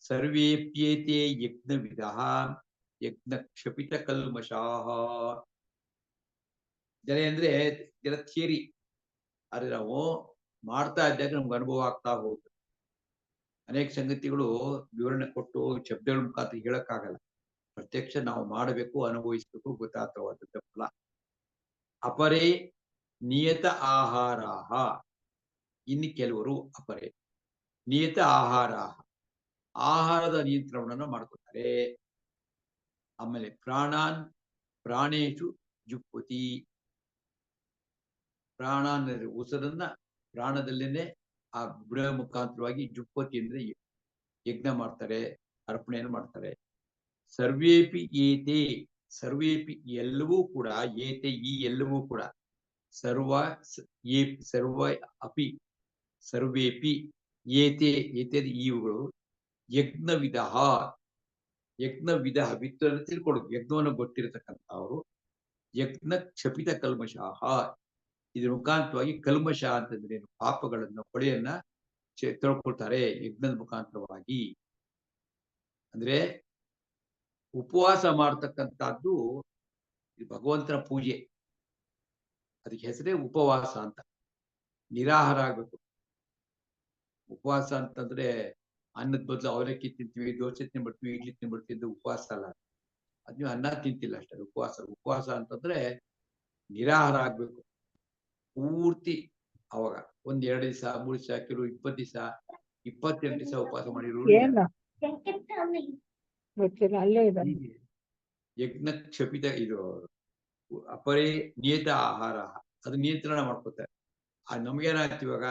ಸರ್ವೇಪ್ಯೇತೆ ಯಜ್ಞವಿದಃ ಯಜ್ಞಕ್ಷಪಿತ ಕಲ್ಮಷಾಃ. ಜನ ಅಂದ್ರೆ ಜನ ಥಿಯರಿ, ಆದ್ರೆ ನಾವು ಮಾಡ್ತಾ ಇದ್ದಾಗ ನಮ್ಗೆ ಅನುಭವ ಆಗ್ತಾ ಹೋಗುತ್ತೆ. ಅನೇಕ ಸಂಗತಿಗಳು ವಿವರಣೆ ಕೊಟ್ಟು ಶಬ್ದಗಳ ಮುಖಾಂತರ ಹೇಳಕ್ಕಾಗಲ್ಲ. ಪ್ರತ್ಯಕ್ಷ ನಾವು ಮಾಡಬೇಕು, ಅನುಭವಿಸಬೇಕು, ಗೊತ್ತಾಗ್ತವಾದದ್ದ ಫಲ. ಅಪರೇ ನಿಯತ ಆಹಾರಾಹ, ಇನ್ನು ಕೆಲವರು ಅಪರೇ ನಿಯತ ಆಹಾರಾಹ, ಆಹಾರದ ನಿಯಂತ್ರಣವನ್ನು ಮಾಡ್ಕೊತಾರೆ. ಆಮೇಲೆ ಪ್ರಾಣಾನ್ ಪ್ರಾಣೇಶು ಜುಹ್ವತಿ, ಪ್ರಾಣ ಅಂದ್ರೆ ಉಸಿರನ್ನ ಪ್ರಾಣದಲ್ಲೇನೆ ಆ ಬಿಡುವ ಮುಖಾಂತರವಾಗಿ ಜುಹ್ವತಿ ಅಂದ್ರೆ ಯಜ್ಞ ಮಾಡ್ತಾರೆ, ಅರ್ಪಣೆಯನ್ನು ಮಾಡ್ತಾರೆ. ಸರ್ವೇಪಿ ಏತೆ, ಸರ್ವೇಪಿ ಎಲ್ಲವೂ ಕೂಡ, ಏತೆ ಈ ಎಲ್ಲವೂ ಕೂಡ, ಸರ್ವ ಅಪಿ ಸರ್ವೇಪಿ ಏತೆ ಏತೆ ಇವುಗಳು ಯಜ್ಞವಿಧ, ವಿತ್ತನ್ನು ತಿಳ್ಕೊಳ್ಳೋದು, ಯಜ್ಞವನ್ನು ಗೊತ್ತಿರತಕ್ಕಂಥವ್ರು ಯಜ್ಞ ಕ್ಷಪಿತ ಕಲ್ಮಷಾಹ, ಇದ್ರ ಮುಖಾಂತರವಾಗಿ ಕಲ್ಮಷ ಅಂತಂದ್ರೆ ಪಾಪಗಳನ್ನು ಹೊಳೆಯನ್ನ ತಿಳ್ಕೊಳ್ತಾರೆ ಯಜ್ಞದ ಮುಖಾಂತರವಾಗಿ. ಅಂದ್ರೆ ಉಪವಾಸ ಮಾಡ್ತಕ್ಕಂಥದ್ದು ಭಗವಂತನ ಪೂಜೆ, ಅದಕ್ಕೆ ಹೆಸರೇ ಉಪವಾಸ ಅಂತ. ನಿರಾಹಾರ ಆಗ್ಬೇಕು. ಉಪವಾಸ ಅಂತಂದ್ರೆ ಅನ್ನದ ಬದಲು ಅವಲಕ್ಕಿ ತಿಂತೀವಿ, ದೋಸೆ ತಿನ್ಬಿಡ್ತೀವಿ, ಇಡ್ಲಿ ತಿನ್ಬಿಡ್ತೀವಿ ಅಂತ ಉಪವಾಸ ಅಲ್ಲ. ಅದ್ ನೀವು ಅನ್ನ ತಿಂತಿಲ್ಲ ಅಷ್ಟೇ ಉಪವಾಸ. ಉಪವಾಸ ಅಂತಂದ್ರೆ ನಿರಾಹಾರ ಆಗ್ಬೇಕು ಪೂರ್ತಿ. ಅವಾಗ 1-2 ದಿವಸ, 3 ದಿವಸ, ಕೆಲವು 20 ದಿವಸ, 28 ದಿವಸ ಉಪವಾಸ ಮಾಡಿರೋರು ಯಜ್ಞ ಕ್ಷಪಿತ. ಇದು ಅಪರೇ ನಿಯತ ಆಹಾರ, ಅದು ನಿಯಂತ್ರಣ ಮಾಡ್ಕೋತಾರೆ. ನಮ್ಗೇನಾಯ್ತು ಇವಾಗ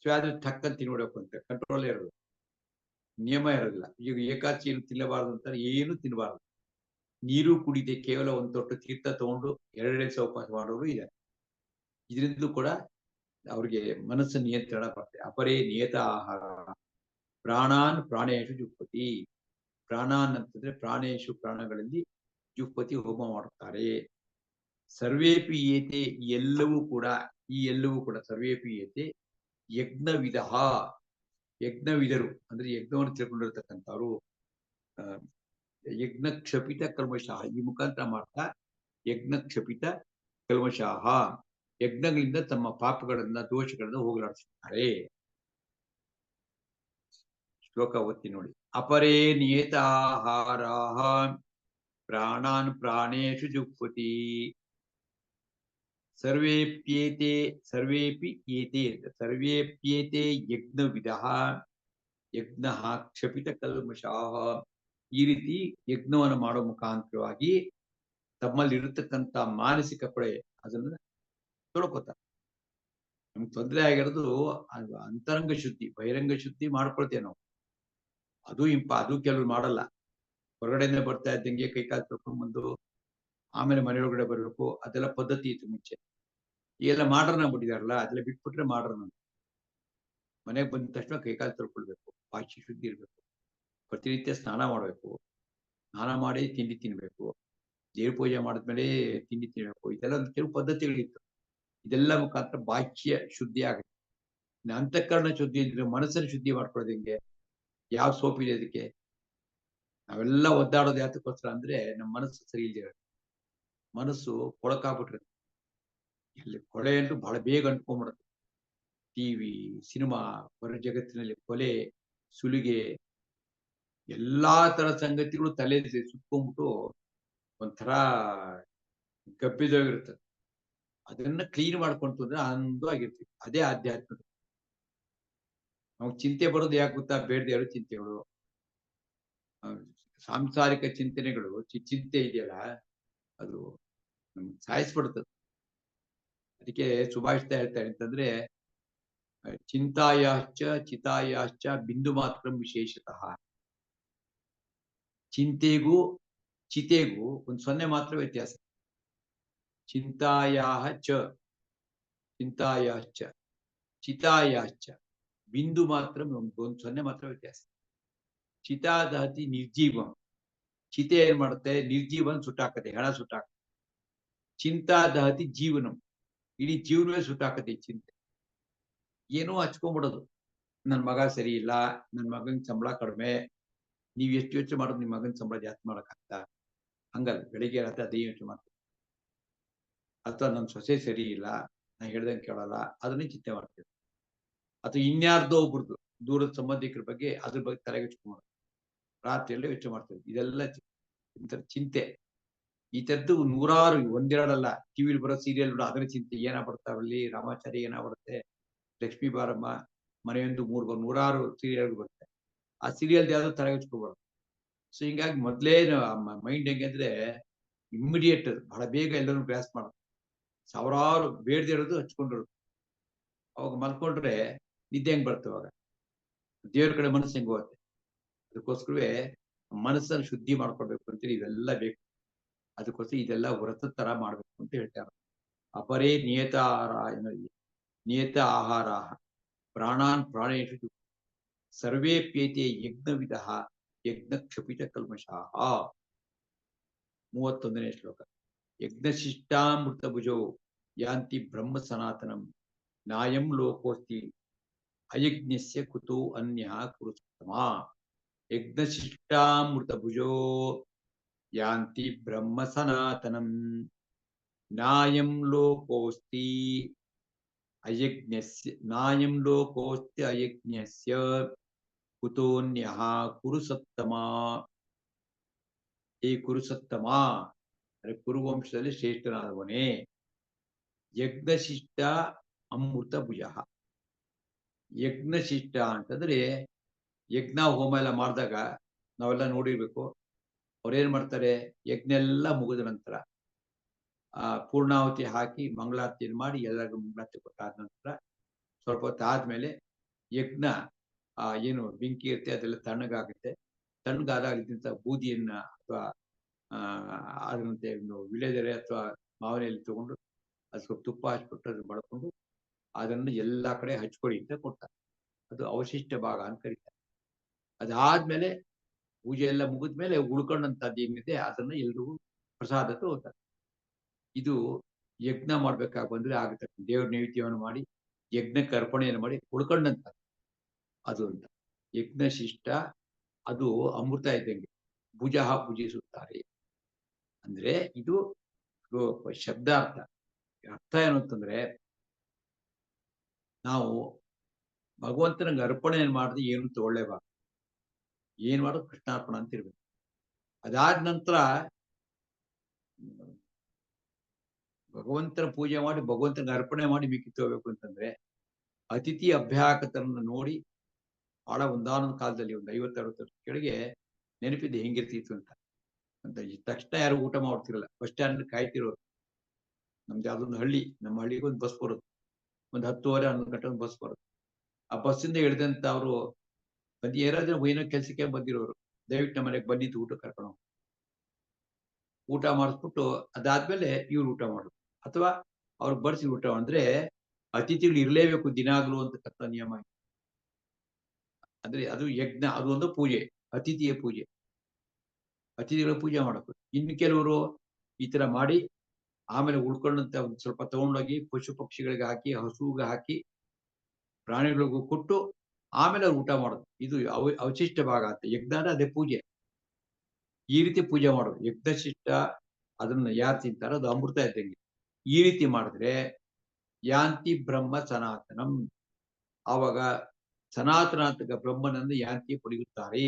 ಸ್ವಾದ ಟಕ್ಕಂತ ತಿನ್ಬಿಡಬೇಕು ಅಂತ ಕಂಟ್ರೋಲ್ ಇರೋದು, ನಿಯಮ ಇರೋದಿಲ್ಲ. ಈಗ ಏಕಾದಶಿ ಏನು ತಿನ್ನಬಾರ್ದು ಅಂತಾರೆ, ಏನು ತಿನ್ನಬಾರ್ದು. ನೀರು ಕುಡಿದೆ ಕೇವಲ ಒಂದು ತೊಟ್ಟು ತೀರ್ಥ ತಗೊಂಡು 2 ದಿವಸ ಉಪವಾಸ ಮಾಡೋರು ಇದೆ. ಇದರಿಂದಲೂ ಕೂಡ ಅವ್ರಿಗೆ ಮನಸ್ಸು ನಿಯಂತ್ರಣ ಬರ್ತದೆ. ಅಪರೇ ನಿಯತ ಆಹಾರ ಪ್ರಾಣಾನ್ ಪ್ರಾಣೇಶು ಜುಹ್ವತಿ, ಪ್ರಾಣಾನ್ ಅಂತಂದ್ರೆ ಪ್ರಾಣೇಶು ಪ್ರಾಣಗಳಲ್ಲಿ ಜುಹ್ವತಿ ಹೋಮ ಮಾಡುತ್ತಾರೆ. ಸರ್ವೇಪಿ ಏತೆ ಎಲ್ಲವೂ ಕೂಡ, ಈ ಎಲ್ಲವೂ ಕೂಡ ಸರ್ವೇಪಿ ಏತೆ ಯಜ್ಞವಿಧ, ಯಜ್ಞವಿಧರು ಅಂದ್ರೆ ಯಜ್ಞವನ್ನು ತಿಳ್ಕೊಂಡಿರ್ತಕ್ಕಂಥವ್ರು ಯಜ್ಞ ಕ್ಷಪಿತ ಕಲ್ಮಷಾಹ, ಈ ಮುಖಾಂತರ ಮಾಡ್ತಾ ಯಜ್ಞ ಕ್ಷಪಿತ ಕಲ್ಮಷಾಹ, ಯಜ್ಞಗಳಿಂದ ತಮ್ಮ ಪಾಪಗಳನ್ನ ದೋಷಗಳನ್ನ ಹೋಗಲಾಡಿಸುತ್ತಾರೆ. ಶ್ಲೋಕ ಓದ್ತೀನಿ ನೋಡಿ. ಅಪರೇ ನಿಯತಾಹಾರಾಹ ಪ್ರಾಣಾನ್ ಪ್ರಾಣೇಷು ಜುಹ್ವತಿ, ಸರ್ವೇಪ್ಯೇತೆ ಯಜ್ಞವಿದಃ ಯಜ್ಞ ಕ್ಷಪಿತ ಕಲ್ಮಷಾಹ. ಈ ರೀತಿ ಯಜ್ಞವನ್ನು ಮಾಡೋ ಮುಖಾಂತರವಾಗಿ ತಮ್ಮಲ್ಲಿ ಇರತಕ್ಕಂಥ ಮಾನಸಿಕ ಕೊಳೆ ಅದನ್ನ ತೊಳ್ಕೊತಾರೆ. ನಮ್ಗೆ ತೊಂದರೆ ಆಗಿರೋದು ಅಂತರಂಗ ಶುದ್ಧಿ, ಬಹಿರಂಗ ಶುದ್ಧಿ ಮಾಡ್ಕೊಳ್ತೇವೆ ನಾವು. ಅದು ಕೆಲವರು ಮಾಡಲ್ಲ. ಹೊರಗಡೆಯಿಂದ ಬರ್ತಾ ಇದ್ದಂಗೆ ಕೈಕಾಲು ತೊಳ್ಕೊಂಡ್ ಬಂದು ಆಮೇಲೆ ಮನೆಯೊಳಗಡೆ ಬರ್ಬೇಕು, ಅದೆಲ್ಲ ಪದ್ಧತಿ ಇತ್ತು ಮುಂಚೆ. ಈಗೆಲ್ಲ ಮಾಡರ್ನ್ ಆಗ್ಬಿಟ್ಟಿದಾರಲ್ಲ, ಅದೆಲ್ಲ ಬಿಟ್ಬಿಟ್ರೆ ಮಾಡರ್ನ್. ಮನೆಗೆ ಬಂದ ತಕ್ಷಣ ಕೈಕಾಲು ತೊಳ್ಕೊಳ್ಬೇಕು, ಬಾಯಿ ಶುದ್ಧಿ ಇರ್ಬೇಕು, ಪ್ರತಿನಿತ್ಯ ಸ್ನಾನ ಮಾಡ್ಬೇಕು, ಸ್ನಾನ ಮಾಡಿ ತಿಂಡಿ ತಿನ್ಬೇಕು, ದೇವ್ರ ಪೂಜೆ ಮಾಡಿದ್ಮೇಲೆ ತಿಂಡಿ ತಿನ್ಬೇಕು. ಇದೆಲ್ಲ ಒಂದು ಕೆಲವು ಪದ್ಧತಿಗಳಿತ್ತು. ಇದೆಲ್ಲ ಮುಖಾಂತರ ಬಾಹ್ಯ ಶುದ್ಧಿ ಆಗುತ್ತೆ. ಅಂತಃಕರಣ ಶುದ್ಧಿ ಇದ್ರೆ ಮನಸ್ಸನ್ನು ಶುದ್ಧಿ ಮಾಡ್ಕೊಳ್ಳೋದು ಹೆಂಗೆ? ಯಾವ ಸೋಪ್ ಇದೆ ಅದಕ್ಕೆ? ನಾವೆಲ್ಲ ಒದ್ದಾಡೋದು ಯಾತಕ್ಕೋಸ್ಕರ ಅಂದ್ರೆ ನಮ್ಮ ಮನಸ್ಸು ಸರಿ ಇಲ್ದಿರ, ಮನಸ್ಸು ಕೊಳಕಾಗ್ಬಿಟ್ಟಿರುತ್ತೆ. ಇಲ್ಲಿ ಕೊಳೆ ಅಂತೂ ಬಹಳ ಬೇಗ ಅಂಟ್ಕೊಂಡ್ಬಿಡುತ್ತೆ. ಟಿವಿ, ಸಿನಿಮಾ, ಹೊರ ಜಗತ್ತಿನಲ್ಲಿ ಕೊಲೆ, ಸುಲಿಗೆ, ಎಲ್ಲಾ ತರ ಸಂಗತಿಗಳು ತಲೆ ಸುತ್ಕೊಂಡ್ಬಿಟ್ಟು ಒಂಥರ ಗಬ್ಬಿದೋಗಿರ್ತದೆ. ಅದನ್ನ ಕ್ಲೀನ್ ಮಾಡ್ಕೊಂತು ಅಂದ್ರೆ ಆನಂದವಾಗಿರ್ತೀವಿ. ಅದೇ ಆಧ್ಯಾತ್ಮಿಕ. ನಾವು ಚಿಂತೆ ಬರೋದು ಯಾಕೆ ಗೊತ್ತಾ? ಬೇಡದೇ ಇರೋ ಚಿಂತೆಗಳು, ಸಾಂಸಾರಿಕ ಚಿಂತನೆಗಳು, ಚಿಂತೆ ಇದೆಯಲ್ಲ, ಅದು ಸಾಯಿಸ್ಬಿಡ್ತದೆ. ಅದಕ್ಕೆ ಸುಭಾಷಿತ ಹೇಳ್ತಾರೆ ಅಂತಂದ್ರೆ, ಚಿಂತಾಯಾಶ್ಚ ಚಿತಾಯಾಶ್ಚ ಬಿಂದು ಮಾತ್ರ ವಿಶೇಷತಃ. ಚಿಂತೆಗೂ ಚಿತೆಗೂ ಒಂದು 0 ಮಾತ್ರ ವ್ಯತ್ಯಾಸ. ಚಿಂತಾಯಾಹ ಚ ಚಿಂತಾಯಾಶ್ಚ ಚಿತಾಯಾಶ್ಚ ಬಿಂದು ಮಾತ್ರ ಒಂದು 0 ಮಾತ್ರ ವ್ಯತ್ಯಾಸ. ಚಿತಾ ದಹತಿ ನಿರ್ಜೀವಂ. ಚಿತೆ ಏನ್ ಮಾಡುತ್ತೆ? ನಿರ್ಜೀವನ್ ಸುಟ್ಟಾಕತೆ, ಹೆಣ ಸುಟ್ಟಾಕತೆ. ಚಿಂತಾ ದಹತಿ ಜೀವನಂ. ಇಡೀ ಜೀವನವೇ ಸುಟ್ಟಾಕತೆ ಈ ಚಿಂತೆ. ಏನೋ ಹಚ್ಕೊಂಡ್ಬಿಡೋದು. ನನ್ ಮಗ ಸರಿ ಇಲ್ಲ, ನನ್ ಮಗನ್ ಸಂಬಳ ಕಡಿಮೆ. ನೀವ್ ಎಷ್ಟು ಯೋಚನೆ ಮಾಡೋದು ನಿಮ್ ಮಗನ್ ಸಂಬಳ ಜಾಸ್ತಿ ಮಾಡಕ್ಕಾಗ್ತಾ? ಹಂಗಲ್ಲ, ಬೆಳಿಗ್ಗೆ ರಾತ್ರಿ ಅದೇ ಯೋಚನೆ ಮಾಡ್ತೀವಿ. ಅಥವಾ ನನ್ ಸೊಸೆ ಸರಿ ಇಲ್ಲ, ನಾ ಹೇಳ್ದಂಗೆ ಕೇಳಲ್ಲ, ಅದನ್ನೇ ಚಿಂತೆ ಮಾಡ್ತೀವಿ. ಅಥವಾ ಇನ್ಯಾರ್ದೋ ಒಬ್ರದ್ದು ದೂರದ ಸಂಬಂಧಿಕರ ಬಗ್ಗೆ ಅದ್ರ ಬಗ್ಗೆ ತಲೆಗೆ ಹಚ್ಕೊಂಡ್ಬಿಡೋದು. ರಾತ್ರಿ ಎಲ್ಲ ಯೋಚನೆ ಮಾಡ್ತೀವಿ. ಇದೆಲ್ಲ ಚಿಂತೆ. ಈ ತರದ್ದು ನೂರಾರು, ಒಂದೆರಡಲ್ಲ. ಟಿವಿಲಿ ಬರೋ ಸೀರಿಯಲ್ ಅದರ ಚಿಂತೆ ಏನಾಗ್ಬಿಡ್ತಾವಲ್ಲಿ, ರಾಮಾಚಾರಿ ಏನಾಗ್ಬಿಡುತ್ತೆ, ಲಕ್ಷ್ಮೀ ಬಾರಮ್ಮ, ಮನೆಯೊಂದು ನೂರಾರು ಸೀರಿಯಲ್ ಬರುತ್ತೆ. ಆ ಸೀರಿಯಲ್ ಯಾವ್ದೋ ತಲೆಗೆ ಹಚ್ಕೊಬಾರ್ದು. ಸೊ ಹಿಂಗಾಗಿ ಮೊದ್ಲೇ ಮೈಂಡ್ ಹೆಂಗೆ ಅಂದ್ರೆ ಇಮ್ಮಿಡಿಯೇಟ್, ಬಹಳ ಬೇಗ ಎಲ್ಲರೂ ಗ್ರಾಸ್ ಮಾಡೋದು. ಸಾವಿರಾರು ಬೇಡದೇ ಇರೋದು ಹಚ್ಕೊಂಡಿರೋದು. ಅವಾಗ ಮಲ್ಕೊಂಡ್ರೆ ನಿದ್ದೆ ಹೆಂಗ್ ಬರ್ತದೆ ಅವಾಗ? ದೇವ್ರ ಕಡೆ ಮನಸ್ಸು ಹೆಂಗ್ ಹೋಗುತ್ತೆ? ಅದಕ್ಕೋಸ್ಕರವೇ ಮನಸ್ಸನ್ನು ಶುದ್ಧಿ ಮಾಡ್ಕೊಳ್ಬೇಕು ಅಂತೇಳಿ ಇವೆಲ್ಲ ಬೇಕು. ಅದಕ್ಕೋಸ್ಕರ ಇದೆಲ್ಲ ವ್ರತದ ತರ ಮಾಡ್ಬೇಕು ಅಂತ ಹೇಳ್ತಾರೆ. ಅಪರೇ ನಿಯತ ಆಹಾರ ಪ್ರಾಣಾನ್ ಪ್ರಾಣೇಶು ಸರ್ವೇಪ್ಯೇತೆ ಯಜ್ಞವಿದಃ ಯಜ್ಞ ಕ್ಷಪಿತ ಕಲ್ಮಷಾಃ. 31ನೇ ಶ್ಲೋಕ. ಯಜ್ಞಶಿಷ್ಟಾಮೃತ ಭುಜೋ ಯಾಂತಿ ಬ್ರಹ್ಮ ಸನಾತನಂ ನಾಯಂ ಲೋಕೋಸ್ತಿ ಅಯಜ್ಞಸ್ಯ ಕುತೋ ಅನ್ಯಃ ಕುರುಸ್ತಮ. ಯಜ್ಞಶಿಷ್ಟಾಮೃತ ಭುಜೋ ಯಾಂತಿ ಬ್ರಹ್ಮ ಸನಾತನಂ ನಾಯಂ ಲೋಕೋಸ್ತಿ ಅಯಜ್ಞಸ್ಯ ಕುತೋನ್ಯಃ ಕುರುಸತ್ತಮ. ಈ ಕುರುಸತ್ತಮ ಅಂದ್ರೆ ಕುರುವಂಶದಲ್ಲಿ ಶ್ರೇಷ್ಠನಾದವನೇ. ಯಜ್ಞಶಿಷ್ಟ ಅಮೃತ ಭುಜ. ಯಜ್ಞಶಿಷ್ಟ ಅಂತಂದ್ರೆ ಯಜ್ಞ ಹೋಮ ಎಲ್ಲ ಮಾಡಿದಾಗ ನಾವೆಲ್ಲ ನೋಡಿರ್ಬೇಕು. ಅವ್ರೇನ್ ಮಾಡ್ತಾರೆ? ಯಜ್ಞ ಎಲ್ಲ ಮುಗಿದ ನಂತರ ಪೂರ್ಣಾಹುತಿ ಹಾಕಿ ಮಂಗಳಾರತಿಯನ್ನು ಮಾಡಿ ಎಲ್ಲರಿಗೂ ಮಂಗಳಾರತಿ ಕೊಟ್ಟಾದ ನಂತರ ಸ್ವಲ್ಪ ಹೊತ್ತು ಆದ್ಮೇಲೆ ಯಜ್ಞ ಏನು ಬೆಂಕಿ ಇರುತ್ತೆ ಅದೆಲ್ಲ ತಣ್ಣಗಾಗುತ್ತೆ. ತಣ್ಣಗಾದಾಗ ಇದ್ದಂತ ಬೂದಿಯನ್ನ ಅಥವಾ ಅದರಂತೆ ಒಂದು ವಿಳೆದೆಲೆ ಅಥವಾ ಮಾವಿನೆಲೆ ತಗೊಂಡು ಅದು ಸ್ವಲ್ಪ ತುಪ್ಪ ಹಚ್ಬಿಟ್ಟು ಅದನ್ನ ಬಳಕೊಂಡು ಅದನ್ನು ಎಲ್ಲಾ ಕಡೆ ಹಚ್ಕೊಳ್ಳಿ ಅಂತ ಕೊಡ್ತಾರೆ. ಅದು ಅವಶಿಷ್ಟ ಭಾಗ ಅಂತ ಕರೀತಾರೆ. ಅದಾದ್ಮೇಲೆ ಪೂಜೆ ಎಲ್ಲ ಮುಗಿದ್ಮೇಲೆ ಉಳ್ಕೊಂಡಂತದ್ದು ಏನಿದೆ ಅದನ್ನ ಎಲ್ರಿಗೂ ಪ್ರಸಾದ ತಗೋತಾರೆ. ಇದು ಯಜ್ಞ ಮಾಡ್ಬೇಕಾಗಿ ಬಂದ್ರೆ ಆಗುತ್ತೆ. ದೇವ್ರ ನೈವೇದ್ಯವನ್ನು ಮಾಡಿ ಯಜ್ಞಕ್ಕೆ ಅರ್ಪಣೆಯನ್ನು ಮಾಡಿ ಉಳ್ಕೊಂಡಂತ ಅದು ಅಂತ. ಯಜ್ಞಶಿಷ್ಟ ಅದು ಅಮೃತ ಇದ್ದಂಗೆ. ಭುಜ ಭುಜಿಸುತ್ತಾರೆ ಅಂದ್ರೆ ಇದು ಶಬ್ದಾರ್ಥ. ಅರ್ಥ ಏನು ಅಂತಂದ್ರೆ, ನಾವು ಭಗವಂತನಿಗೆ ಅರ್ಪಣೆಯನ್ನು ಮಾಡಿದ್ರೆ ಏನು ತಗೊಳ್ಳೇಬಾರ್ದು. ಏನ್ ಮಾಡೋದು ಕೃಷ್ಣಾರ್ಪಣ ಅಂತ ಇರ್ಬೇಕು. ಅದಾದ ನಂತರ ಭಗವಂತನ ಪೂಜೆ ಮಾಡಿ ಭಗವಂತನಿಗೆ ಅರ್ಪಣೆ ಮಾಡಿ ಮಿಕ್ಕಿ ಹೋಗ್ಬೇಕು ಅಂತಂದ್ರೆ ಅತಿಥಿ ಅಭ್ಯಾಗತರನ್ನು ನೋಡಿ ಬಹಳ ಒಂದಾನೊಂದು ಕಾಲದಲ್ಲಿ ಒಂದು 50-60 ವರ್ಷ ಕೆಳಗೆ ನೆನಪಿದೆ ಹೆಂಗಿರ್ತಿತ್ತು ಅಂತ. ತಕ್ಷಣ ಯಾರು ಊಟ ಮಾಡ್ತಿರಲ್ಲ, ಬಸ್ ಸ್ಟ್ಯಾಂಡ್ ಕಾಯ್ತಿರೋರು. ನಮ್ದು ಯಾವ್ದೊಂದು ಹಳ್ಳಿ, ನಮ್ಮ ಹಳ್ಳಿಗೆ ಒಂದು ಬಸ್ ಬರುತ್ತೆ. ಒಂದು 10:30-11 ಗಂಟೆ ಒಂದು ಬಸ್ ಬರುತ್ತೆ. ಆ ಬಸ್ಸಿಂದ ಇಳಿದಂತ ಅವರು ಯಾರಾದ್ರೂ ಏನೋ ಕೆಲ್ಸಕ್ಕೆ ಬಂದಿರೋರು ದಯವಿಟ್ಟು ನಮ್ಮ ಮನೆಗೆ ಬಂದಿದ್ದು ಊಟ ಕರ್ಕೊಂಡು ಊಟ ಮಾಡಿಸ್ಬಿಟ್ಟು ಅದಾದ್ಮೇಲೆ ಇವ್ರು ಊಟ ಮಾಡೋದು. ಅಥವಾ ಅವ್ರಿಗೆ ಬಡಿಸಿ ಊಟ ಅಂದ್ರೆ ಅತಿಥಿಗಳು ಇರಲೇಬೇಕು ದಿನಾಗ್ಲೂ ಅಂತಕ್ಕಂಥ ನಿಯಮ ಇದೆ. ಅಂದ್ರೆ ಅದು ಯಜ್ಞ, ಅದು ಒಂದು ಪೂಜೆ, ಅತಿಥಿಯ ಪೂಜೆ, ಅತಿಥಿಗಳ ಪೂಜೆ ಮಾಡಬೇಕು. ಇನ್ನು ಕೆಲವರು ಈ ತರ ಮಾಡಿ ಆಮೇಲೆ ಉಳ್ಕೊಂಡಂತ ಒಂದ್ ಸ್ವಲ್ಪ ತಗೊಂಡೋಗಿ ಪಶು ಪಕ್ಷಿಗಳಿಗೆ ಹಾಕಿ, ಹಸುಗೆ ಹಾಕಿ, ಪ್ರಾಣಿಗಳಿಗೂ ಕೊಟ್ಟು ಆಮೇಲೆ ಅವ್ರು ಊಟ ಮಾಡೋದು. ಇದು ಅವಶಿಷ್ಟ ಭಾಗ ಅಂತ. ಯಜ್ಞ ಅಂದ್ರೆ ಅದೇ ಪೂಜೆ. ಈ ರೀತಿ ಪೂಜೆ ಮಾಡೋದು. ಯಜ್ಞಶಿಷ್ಟ ಅದನ್ನ ಯಾರು ತಿಂತಾರೋ ಅದು ಅಮೃತ ಇದ್ದಂಗೆ. ಈ ರೀತಿ ಮಾಡಿದ್ರೆ ಯಾಂತಿ ಬ್ರಹ್ಮ ಸನಾತನಂ. ಆವಾಗ ಸನಾತನ ಅಂತ ಬ್ರಹ್ಮನನ್ನು ಯಾಂತಿ ಪಡೆಯುತ್ತಾರೆ.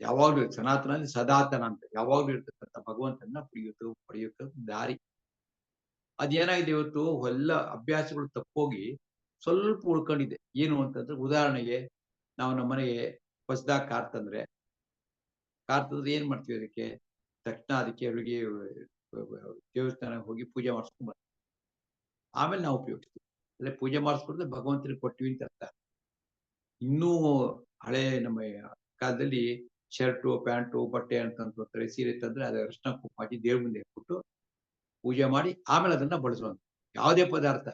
ಯಾವಾಗ್ಲೂ ಸನಾತನ ಅಂದ್ರೆ ಸದಾತನ ಅಂತ ಯಾವಾಗ್ಲೂ ಇರ್ತಕ್ಕಂಥ ಭಗವಂತನ ಪಡೆಯುತ್ತ ದಾರಿ. ಅದೇನಾಗಿದೆ ಇವತ್ತು ಎಲ್ಲ ಅಭ್ಯಾಸಗಳು ತಪ್ಪೋಗಿ ಸ್ವಲ್ಪ ಉಳ್ಕೊಂಡಿದೆ. ಏನು ಅಂತಂದ್ರೆ ಉದಾಹರಣೆಗೆ ನಾವು ನಮ್ಮ ಮನೆಗೆ ಹೊಸದಾಗಿ ಕಾರ್ ತಂದ್ರೆ ಏನ್ ಮಾಡ್ತೀವಿ ಅದಕ್ಕೆ? ತಕ್ಷಣ ಅದಕ್ಕೆ ಅವರಿಗೆ ದೇವಸ್ಥಾನಕ್ಕೆ ಹೋಗಿ ಪೂಜೆ ಮಾಡಿಸ್ಕೊಂಡ್ ಬರ್ತೀವಿ. ಆಮೇಲೆ ನಾವು ಉಪಯೋಗಿಸ್ತೀವಿ. ಅಂದ್ರೆ ಪೂಜೆ ಮಾಡಿಸ್ಕೊಂಡ್ರೆ ಭಗವಂತನಿಗೆ ಕೊಟ್ಟಿವಿ ಅಂತ ಅರ್ಥ. ಇನ್ನೂ ಹಳೆ ನಮ್ಮ ಕಾಲದಲ್ಲಿ ಶರ್ಟು, ಪ್ಯಾಂಟು, ಬಟ್ಟೆ ಅಂತ ಸೀರೆ ತಂದ್ರೆ ಅದ ಅರಿಶಿನ ಕುಂಕುಮ ಹಚ್ಚಿ ದೇವ್ರ ಮುಂದೆ ಇಟ್ಬಿಟ್ಟು ಪೂಜೆ ಮಾಡಿ ಆಮೇಲೆ ಅದನ್ನ ಬಳಸೋದು. ಯಾವುದೇ ಪದಾರ್ಥ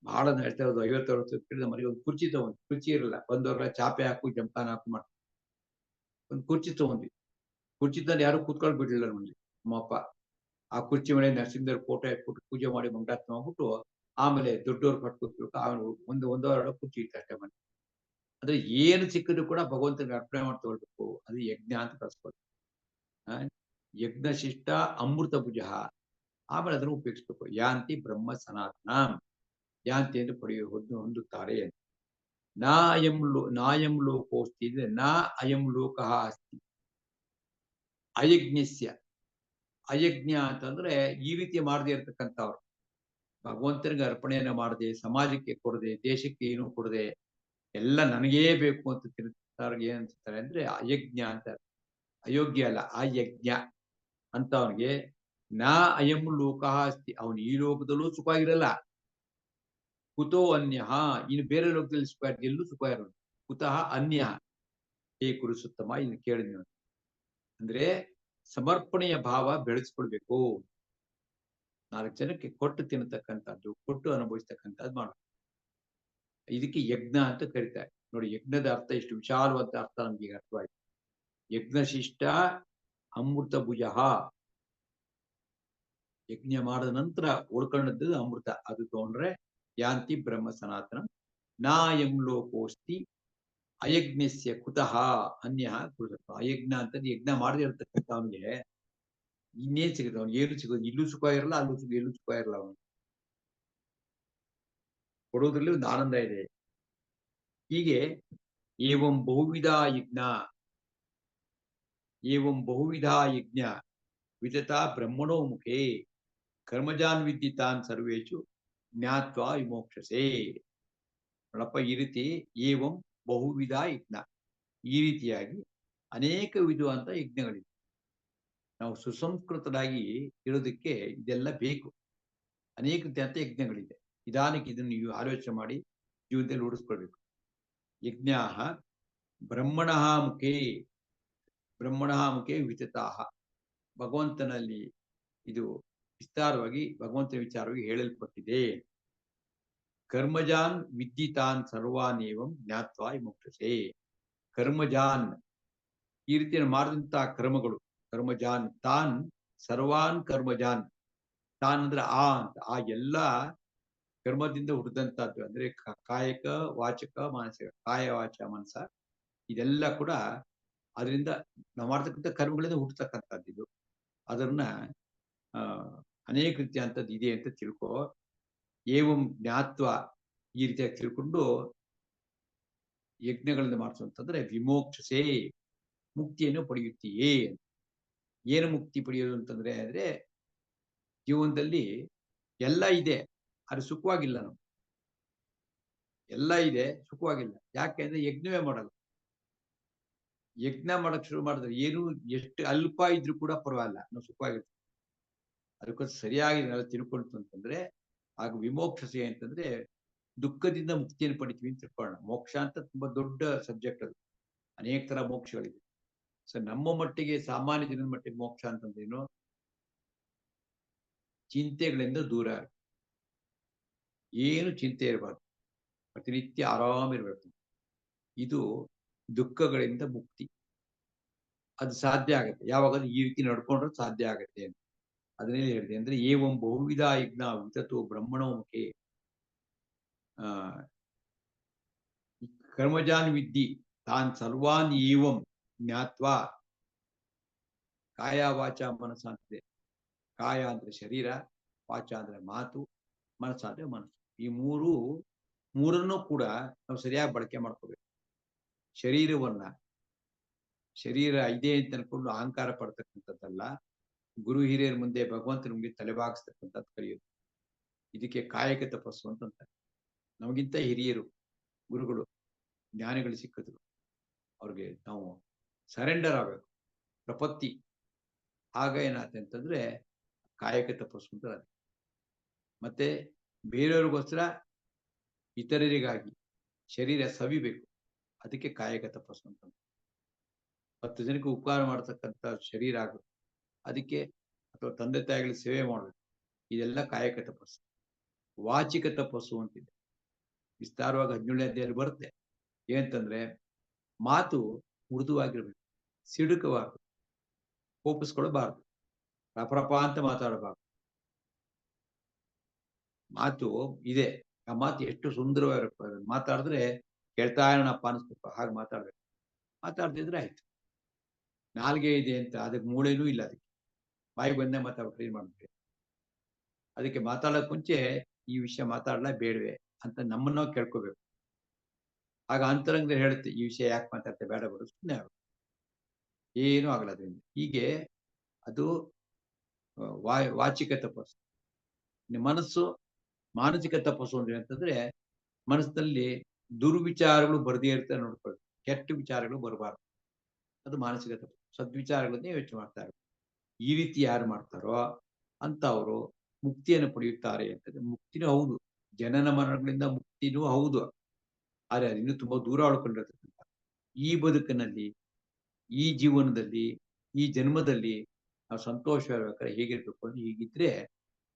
ಬಹಳ ಹೇಳ್ತಾ ಇರೋದು 50 ವರ್ಷದ ಮನೆಗೆ ಒಂದು ಕುರ್ಚಿ ತಗೊಂಡು, ಕುರ್ಚಿ ಇರಲ್ಲ, ಬಂದವ್ರ ಚಾಪೆ ಹಾಕು ಜಂಪಾನ ಹಾಕು ಮಾಡ್ತಾರೆ. ಒಂದು ಕುರ್ಚಿ ತಗೊಂಡ್ವಿ. ಕುರ್ಚಿ ತಂದು ಯಾರು ಕೂತ್ಕೊಂಡು ಬಿಡ್ಲಿಲ್ಲ ನಮ್ಮಲ್ಲಿ. ನಮ್ಮಪ್ಪ ಆ ಕುರ್ಚಿ ಮೇಲೆ ನರಸಿಂಹದೇವ್ರ ಫೋಟೋ ಇಟ್ಬಿಟ್ಟು ಪೂಜೆ ಮಾಡಿ ಮಂಗಾತ್ ಮಾಡ್ಬಿಟ್ಟು ಆಮೇಲೆ ದೊಡ್ಡವ್ರು ಪಟ್ಟು ಕೂತ್ಬಿಟ್ಟು ಆಮೇಲೆ ಒಂದೂವರೆ ಕುರ್ಚಿ ಇತ್ತು ಅಷ್ಟೇ ಮನೆ. ಅಂದ್ರೆ ಏನು ಸಿಕ್ಕಿದ್ರು ಕೂಡ ಭಗವಂತನಿಗೆ ಅರ್ಪಣೆ ಮಾಡಿ ತಗೊಳ್ಬೇಕು. ಅದು ಯಜ್ಞ ಅಂತ ಕಳ್ಸ್ಕೊಳ್ಬೇಕು. ಯಜ್ಞ ಶಿಷ್ಟ ಅಮೃತ ಭುಜ. ಆಮೇಲೆ ಅದನ್ನು ಉಪಯೋಗಿಸ್ಬೇಕು. ಯಾಂತಿ ಬ್ರಹ್ಮ ಸನಾತನ. ಯಾಂತಿ ಎಂದು ಹೊಂದುತ್ತಾರೆ. ನಾಯಂ ಲೋಕೋಸ್ತಿ ಅಂದ್ರೆ ನಾ ಅಯಂ ಲೋಕಃ ಅಸ್ತಿ. ಅಯಜ್ಞಸ್ಯ. ಅಯಜ್ಞ ಅಂತಂದ್ರೆ ಈ ರೀತಿ ಮಾಡದೇ ಇರತಕ್ಕಂಥವ್ರು, ಭಗವಂತನಿಗೆ ಅರ್ಪಣೆಯನ್ನ ಮಾಡದೆ, ಸಮಾಜಕ್ಕೆ ಕೊಡದೆ, ದೇಶಕ್ಕೆ ಏನು ಕೊಡದೆ, ಎಲ್ಲ ನನಗೇ ಬೇಕು ಅಂತ ತಿರುಗ್ತಾರ್ಗೆ ಏನ್ ಅನ್ಸುತ್ತಾರೆ ಅಂದ್ರೆ ಅಯಜ್ಞ ಅಂತ. ಅಯೋಗ್ಯ ಅಲ್ಲ, ಅಯಜ್ಞ ಅಂತ ಅವನಿಗೆ ನಾ ಅಯಂ ಲೋಕಃ ಅಸ್ತಿ. ಅವನು ಈ ಲೋಕದಲ್ಲೂ ಸುಖ ಇರಲ್ಲ. ಕುತೋ ಅನ್ಯ. ಇನ್ನು ಬೇರೆ ಲೋಕದಲ್ಲಿ ಸುಖ ಎಲ್ಲೂ ಸುಖ ಇರೋದು. ಕುತಃ ಅನ್ಯ. ಹೇ ಕುರುಸುತ್ತಮ, ಇನ್ನು ಕೇಳಿ ನೀವು. ಅಂದ್ರೆ ಸಮರ್ಪಣೆಯ ಭಾವ ಬೆಳೆಸ್ಕೊಳ್ಬೇಕು. 4 ಜನಕ್ಕೆ ಕೊಟ್ಟು ತಿನ್ನತಕ್ಕಂಥದ್ದು, ಕೊಟ್ಟು ಅನುಭವಿಸ್ತಕ್ಕಂಥದ್ದು ಮಾಡೋದು. ಇದಕ್ಕೆ ಯಜ್ಞ ಅಂತ ಕರೀತಾರೆ. ನೋಡಿ, ಯಜ್ಞದ ಅರ್ಥ ಎಷ್ಟು ವಿಶಾಲವಾದ ಅರ್ಥ ನಮ್ಗೆ ಈಗ ಅರ್ಥವಾಯಿತು. ಯಜ್ಞಶಿಷ್ಟ ಅಮೃತ ಭುಜ. ಯಜ್ಞ ಮಾಡಿದ ನಂತರ ಉಳ್ಕೊಂಡದ್ದು ಅಮೃತ. ಅದು ತಗೊಂಡ್ರೆ ಯಾಂತಿ ಬ್ರಹ್ಮ ಸನಾತನ. ನಾಯಂ ಲೋಕೋಸ್ತಿ ಅಯಜ್ಞಸ್ಯ ಕುತಃ ಅನ್ಯ ಕುರುತ. ಅಯಜ್ಞ ಅಂತ ಯಜ್ಞ ಮಾಡದೇ ಇರತಕ್ಕಂಥ ಅವನಿಗೆ ಇನ್ನೇನ್ ಸಿಗುತ್ತೆ? ಅವ್ನು ಏನು ಸಿಗೋದು? ಇಲ್ಲೂ ಸುಖ ಇರಲ್ಲ, ಎಲ್ಲೂ ಸುಖ ಇರಲ್ಲ. ಅವನು ಕೊಡೋದ್ರಲ್ಲಿ ಒಂದು ಆನಂದ ಇದೆ. ಹೀಗೆ ಏವಂ ಬಹುವಿಧ ಯಜ್ಞ ವಿದತಾ ಬ್ರಹ್ಮಣೋ ಮುಖೇ ಕರ್ಮಜಾನ್ ವಿದ್ಯಿತಾನ್ ಸರ್ವೇಶು ಜ್ಞಾತ್ವಾ ವಿಮೋಕ್ಷಸೆ. ನೋಡಪ್ಪ, ಈ ರೀತಿ ಏವಂ ಬಹುವಿಧ ಯಜ್ಞ, ಈ ರೀತಿಯಾಗಿ ಅನೇಕ ವಿಧವಾದ ಯಜ್ಞಗಳಿವೆ. ನಾವು ಸುಸಂಸ್ಕೃತರಾಗಿ ಇರೋದಕ್ಕೆ ಇದೆಲ್ಲ ಬೇಕು. ಅನೇಕ ರೀತಿಯಾದ ಯಜ್ಞಗಳಿದೆ. ನಿಧಾನಕ್ಕೆ ಇದನ್ನು ನೀವು ಆಲೋಚನೆ ಮಾಡಿ ಜೀವನದಲ್ಲಿ ರೂಢಿಸ್ಕೊಳ್ಬೇಕು. ಯಜ್ಞ ಬ್ರಹ್ಮಣಃ ಮುಖೇ ವಿತತಾಃ. ಭಗವಂತನಲ್ಲಿ ಇದು ವಿಸ್ತಾರವಾಗಿ ಭಗವಂತನ ವಿಚಾರವಾಗಿ ಹೇಳಲ್ಪಟ್ಟಿದೆ. ಕರ್ಮಜಾನ್ ವಿದ್ಯಿತಾನ್ ಸರ್ವಾನೇವಂ ಜ್ಞಾತ್ವಾ ವಿಮೋಕ್ಷಸೆ. ಕರ್ಮಜಾನ್, ಈ ರೀತಿಯ ಮಾಡಿದಂತಹ ಕರ್ಮಗಳು. ಕರ್ಮಜಾನ್ ತಾನ್ ಸರ್ವಾನ್ ಕರ್ಮಜಾನ್. ತಾನ್ ಅಂದ್ರೆ ಆ ಅಂತ. ಆ ಎಲ್ಲ ಕರ್ಮದಿಂದ ಹುಟ್ಟಿದಂತಹದ್ದು. ಅಂದ್ರೆ ಕಾಯಕ, ವಾಚಕ, ಮಾನಸಿಕ. ಕಾಯ, ವಾಚ, ಮನಸ ಇದೆಲ್ಲ ಕೂಡ ಅದರಿಂದ ನಾವು ಮಾಡ್ತಕ್ಕಂಥ ಕರ್ಮಗಳಿಂದ ಹುಟ್ಟತಕ್ಕಂಥದ್ದು. ಇದು ಅದನ್ನ ಅನೇಕ ರೀತಿಯಂಥದ್ದು ಇದೆ ಅಂತ ತಿಳ್ಕೊ. ಏವಂ ಜ್ಞಾತ್ವ, ಈ ರೀತಿಯಾಗಿ ತಿಳ್ಕೊಂಡು ಯಜ್ಞಗಳಿಂದ ಮಾಡಿಸುವಂತಂದ್ರೆ ವಿಮೋಕ್ಷಸೆ, ಮುಕ್ತಿಯನ್ನು ಪಡೆಯುತ್ತೀಯೇ. ಏನು ಮುಕ್ತಿ ಪಡೆಯೋದು ಅಂದ್ರೆ ಜೀವನದಲ್ಲಿ ಎಲ್ಲ ಇದೆ, ಅದು ಸುಖವಾಗಿಲ್ಲ. ನಾವು ಎಲ್ಲ ಇದೆ, ಸುಖವಾಗಿಲ್ಲ. ಯಾಕೆ ಅಂದ್ರೆ ಯಜ್ಞವೇ ಮಾಡಲ್ಲ. ಯಜ್ಞ ಮಾಡಕ್ ಶುರು ಮಾಡಿದ್ರೆ ಏನು ಎಷ್ಟು ಅಲ್ಪ ಇದ್ರೂ ಕೂಡ ಪರವಾಗಿಲ್ಲ, ನಾವು ಸುಖವಾಗಿರ್ತೀವಿ. ಅದಕ್ಕೋಸ್ಕರ ಸರಿಯಾಗಿ ನಾವು ತಿಳ್ಕೊಳ್ತು ಅಂತಂದ್ರೆ ಆಗ ವಿಮೋಕ್ಷಸೆ ಅಂತಂದ್ರೆ ದುಃಖದಿಂದ ಮುಕ್ತಿಯನ್ನು ಪಡಿತೀವಿ ಅಂತ ತಿಳ್ಕೊಳ್ಳೋಣ. ಮೋಕ್ಷ ಅಂತ ತುಂಬಾ ದೊಡ್ಡ ಸಬ್ಜೆಕ್ಟ್ ಅದು. ಅನೇಕ ತರ ಮೋಕ್ಷಗಳಿದೆ. ಸೊ ನಮ್ಮ ಮಟ್ಟಿಗೆ, ಸಾಮಾನ್ಯ ಜನರ ಮಟ್ಟಿಗೆ ಮೋಕ್ಷ ಅಂತಂದ್ರೇನು? ಚಿಂತೆಗಳಿಂದ ದೂರ ಏನು ಚಿಂತೆ ಇರಬಾರ್ದು. ಪ್ರತಿನಿತ್ಯ ಆರಾಮಿರ್ಬೇಕು. ಇದು ದುಃಖಗಳಿಂದ ಮುಕ್ತಿ. ಅದು ಸಾಧ್ಯ ಆಗುತ್ತೆ. ಯಾವಾಗ ಈ ರೀತಿ ನಡ್ಕೊಂಡ್ರೆ ಸಾಧ್ಯ ಆಗುತ್ತೆ ಅಂತ. ಅದನ್ನೇ ಹೇಳಿದೆ. ಅಂದ್ರೆ ಏವಂ ಬಹುವಿಧ ಯಜ್ಞ ವಿತತೋ ಬ್ರಹ್ಮಣೋ ಮುಖೇ ಕರ್ಮಜಾನ್ ವಿದ್ಧಿ ತಾನ್ ಸರ್ವಾನ್ ಏವಂ ಜ್ಞಾತ್ವಾ ಕಾಯ ವಾಚ ಮನಸ್ಸ ಅಂತಿದೆ. ಕಾಯ ಅಂದ್ರೆ ಶರೀರ, ವಾಚ ಅಂದ್ರೆ ಮಾತು, ಮನಸ್ಸ ಅಂದ್ರೆ ಮನಸ್ಸು. ಈ ಮೂರನ್ನು ಕೂಡ ನಾವು ಸರಿಯಾಗಿ ಬಳಕೆ ಮಾಡ್ಕೋಬೇಕು. ಶರೀರ ಇದೆ ಅಂತ ಅನ್ಕೊಂಡು ಅಹಂಕಾರ ಪಡ್ತಕ್ಕಂಥದ್ದಲ್ಲ. ಗುರು ಹಿರಿಯರ ಮುಂದೆ ಭಗವಂತ ನಮ್ಗೆ ತಲೆಬಾಗಿಸ್ತಕ್ಕಂಥದ್ದು ಕಲಿಯೋದು. ಇದಕ್ಕೆ ಕಾಯಕ ತಪಸ್ಸು ಅಂತಾರೆ. ನಮಗಿಂತ ಹಿರಿಯರು, ಗುರುಗಳು, ಜ್ಞಾನಿಗಳು ಸಿಕ್ಕಿದ್ರು. ಅವ್ರಿಗೆ ನಾವು ಸರೆಂಡರ್ ಆಗಬೇಕು. ಪ್ರಪತ್ತಿ ಆಗ ಏನಾಗುತ್ತೆ ಅಂತಂದ್ರೆ ಕಾಯಕ ತಪಸ್ಸು ಅಂತ. ಮತ್ತೆ ಬೇರೆಯವ್ರಿಗೋಸ್ಕರ, ಇತರರಿಗಾಗಿ ಶರೀರ ಸವಿಬೇಕು. ಅದಕ್ಕೆ ಕಾಯಕ ತಪಸ್ಸು ಅಂತ. 10 ಜನಕ್ಕೆ ಉಪಕಾರ ಮಾಡತಕ್ಕಂಥ ಶರೀರ ಆಗುತ್ತೆ. ಅದಕ್ಕೆ ಅಥವಾ ತಂದೆ ತಾಯಿಗಳ ಸೇವೆ ಮಾಡಬೇಕು. ಇದೆಲ್ಲ ಕಾಯಕ ತಪಸ್ಸು. ವಾಚಿಕ ತಪಸ್ಸು ಅಂತಿದೆ. ವಿಸ್ತಾರವಾಗಿ 17ನೇ ಅಧ್ಯಾಯದಲ್ಲಿ ಬರುತ್ತೆ. ಏನಂತಂದ್ರೆ ಮಾತು ಮೃದುವಾಗಿರ್ಬೇಕು, ಸಿಡುಕಬಾರ್ದು, ಕೋಪಿಸ್ಕೊಳ್ಬಾರ್ದು, ರಪರಪ ಅಂತ ಮಾತಾಡಬಾರ್ದು. ಮಾತು ಇದೆ. ಆ ಮಾತು ಎಷ್ಟು ಸುಂದರವಾಗಿರುತ್ತೆ. ಮಾತಾಡಿದ್ರೆ ಕೇಳ್ತಾ ಇರೋಣಪ್ಪ ಅನಿಸ್ಬೇಕು. ಹಾಗೆ ಮಾತಾಡ್ಬೇಕು. ಮಾತಾಡ್ತಿದ್ರೆ ಆಯ್ತು. ನಾಲ್ಗೆ ಇದೆ ಅಂತ ಅದಕ್ಕೆ ಮೂಳೆನೂ ಇಲ್ಲ. ಅದಕ್ಕೆ ಬಾಯಿಗೆ ಬಂದೇ ಮಾತಾಡ್ಬೇಕು. ಏನ್ ಮಾಡ್ಬೇಕು? ಅದಕ್ಕೆ ಮಾತಾಡೋಕ್ ಮುಂಚೆ ಈ ವಿಷಯ ಮಾತಾಡಲ ಬೇಡವೆ ಅಂತ ನಮ್ಮನ್ನ ಕೇಳ್ಕೋಬೇಕು. ಆಗ ಅಂತರಂಗ ಹೇಳುತ್ತೆ, ಈ ವಿಷಯ ಯಾಕೆ ಮಾತಾಡ್ತೆ, ಬೇಡ ಬಿಡು, ಸುಮ್ಮನೆ ಆಗ, ಏನೂ ಆಗಲ್ಲ ಅದರಿಂದ. ಹೀಗೆ ಅದು ವಾಚಿಕ ತಪಸ್ಸು. ಮನಸ್ಸು ಮಾನಸಿಕ ತಪಸ್ಸು ಅಂದ್ರೆ ಅಂತಂದ್ರೆ ಮನಸ್ಸಿನಲ್ಲಿ ದುರ್ವಿಚಾರಗಳು ಬರದೇ ಇರ್ತಾರೆ ನೋಡ್ಕೊಳ್ಳಿ. ಕೆಟ್ಟ ವಿಚಾರಗಳು ಬರಬಾರ್ದು. ಅದು ಮಾನಸಿಕ ತಪಸ್ಸು. ಸದ್ವಿಚಾರಗಳನ್ನೇ ಯೋಚನೆ ಮಾಡ್ತಾರೆ. ಈ ರೀತಿ ಯಾರು ಮಾಡ್ತಾರೋ ಅಂತ ಅವರು ಮುಕ್ತಿಯನ್ನು ಪಡೆಯುತ್ತಾರೆ ಅಂತಂದ್ರೆ, ಮುಕ್ತಿನೂ ಹೌದು, ಜನನ ಮರಣಗಳಿಂದ ಮುಕ್ತಿನೂ ಹೌದು. ಆದ್ರೆ ಅದಿನ್ನೂ ತುಂಬಾ ದೂರ ಉಳ್ಕೊಂಡಿರ್ತಕ್ಕಂಥ ಈ ಬದುಕಿನಲ್ಲಿ, ಈ ಜೀವನದಲ್ಲಿ, ಈ ಜನ್ಮದಲ್ಲಿ ನಾವು ಸಂತೋಷವಾಗಿರ್ಬೇಕಾದ್ರೆ ಹೇಗಿರ್ಬೇಕು ಅಂದ್ರೆ, ಹೀಗಿದ್ರೆ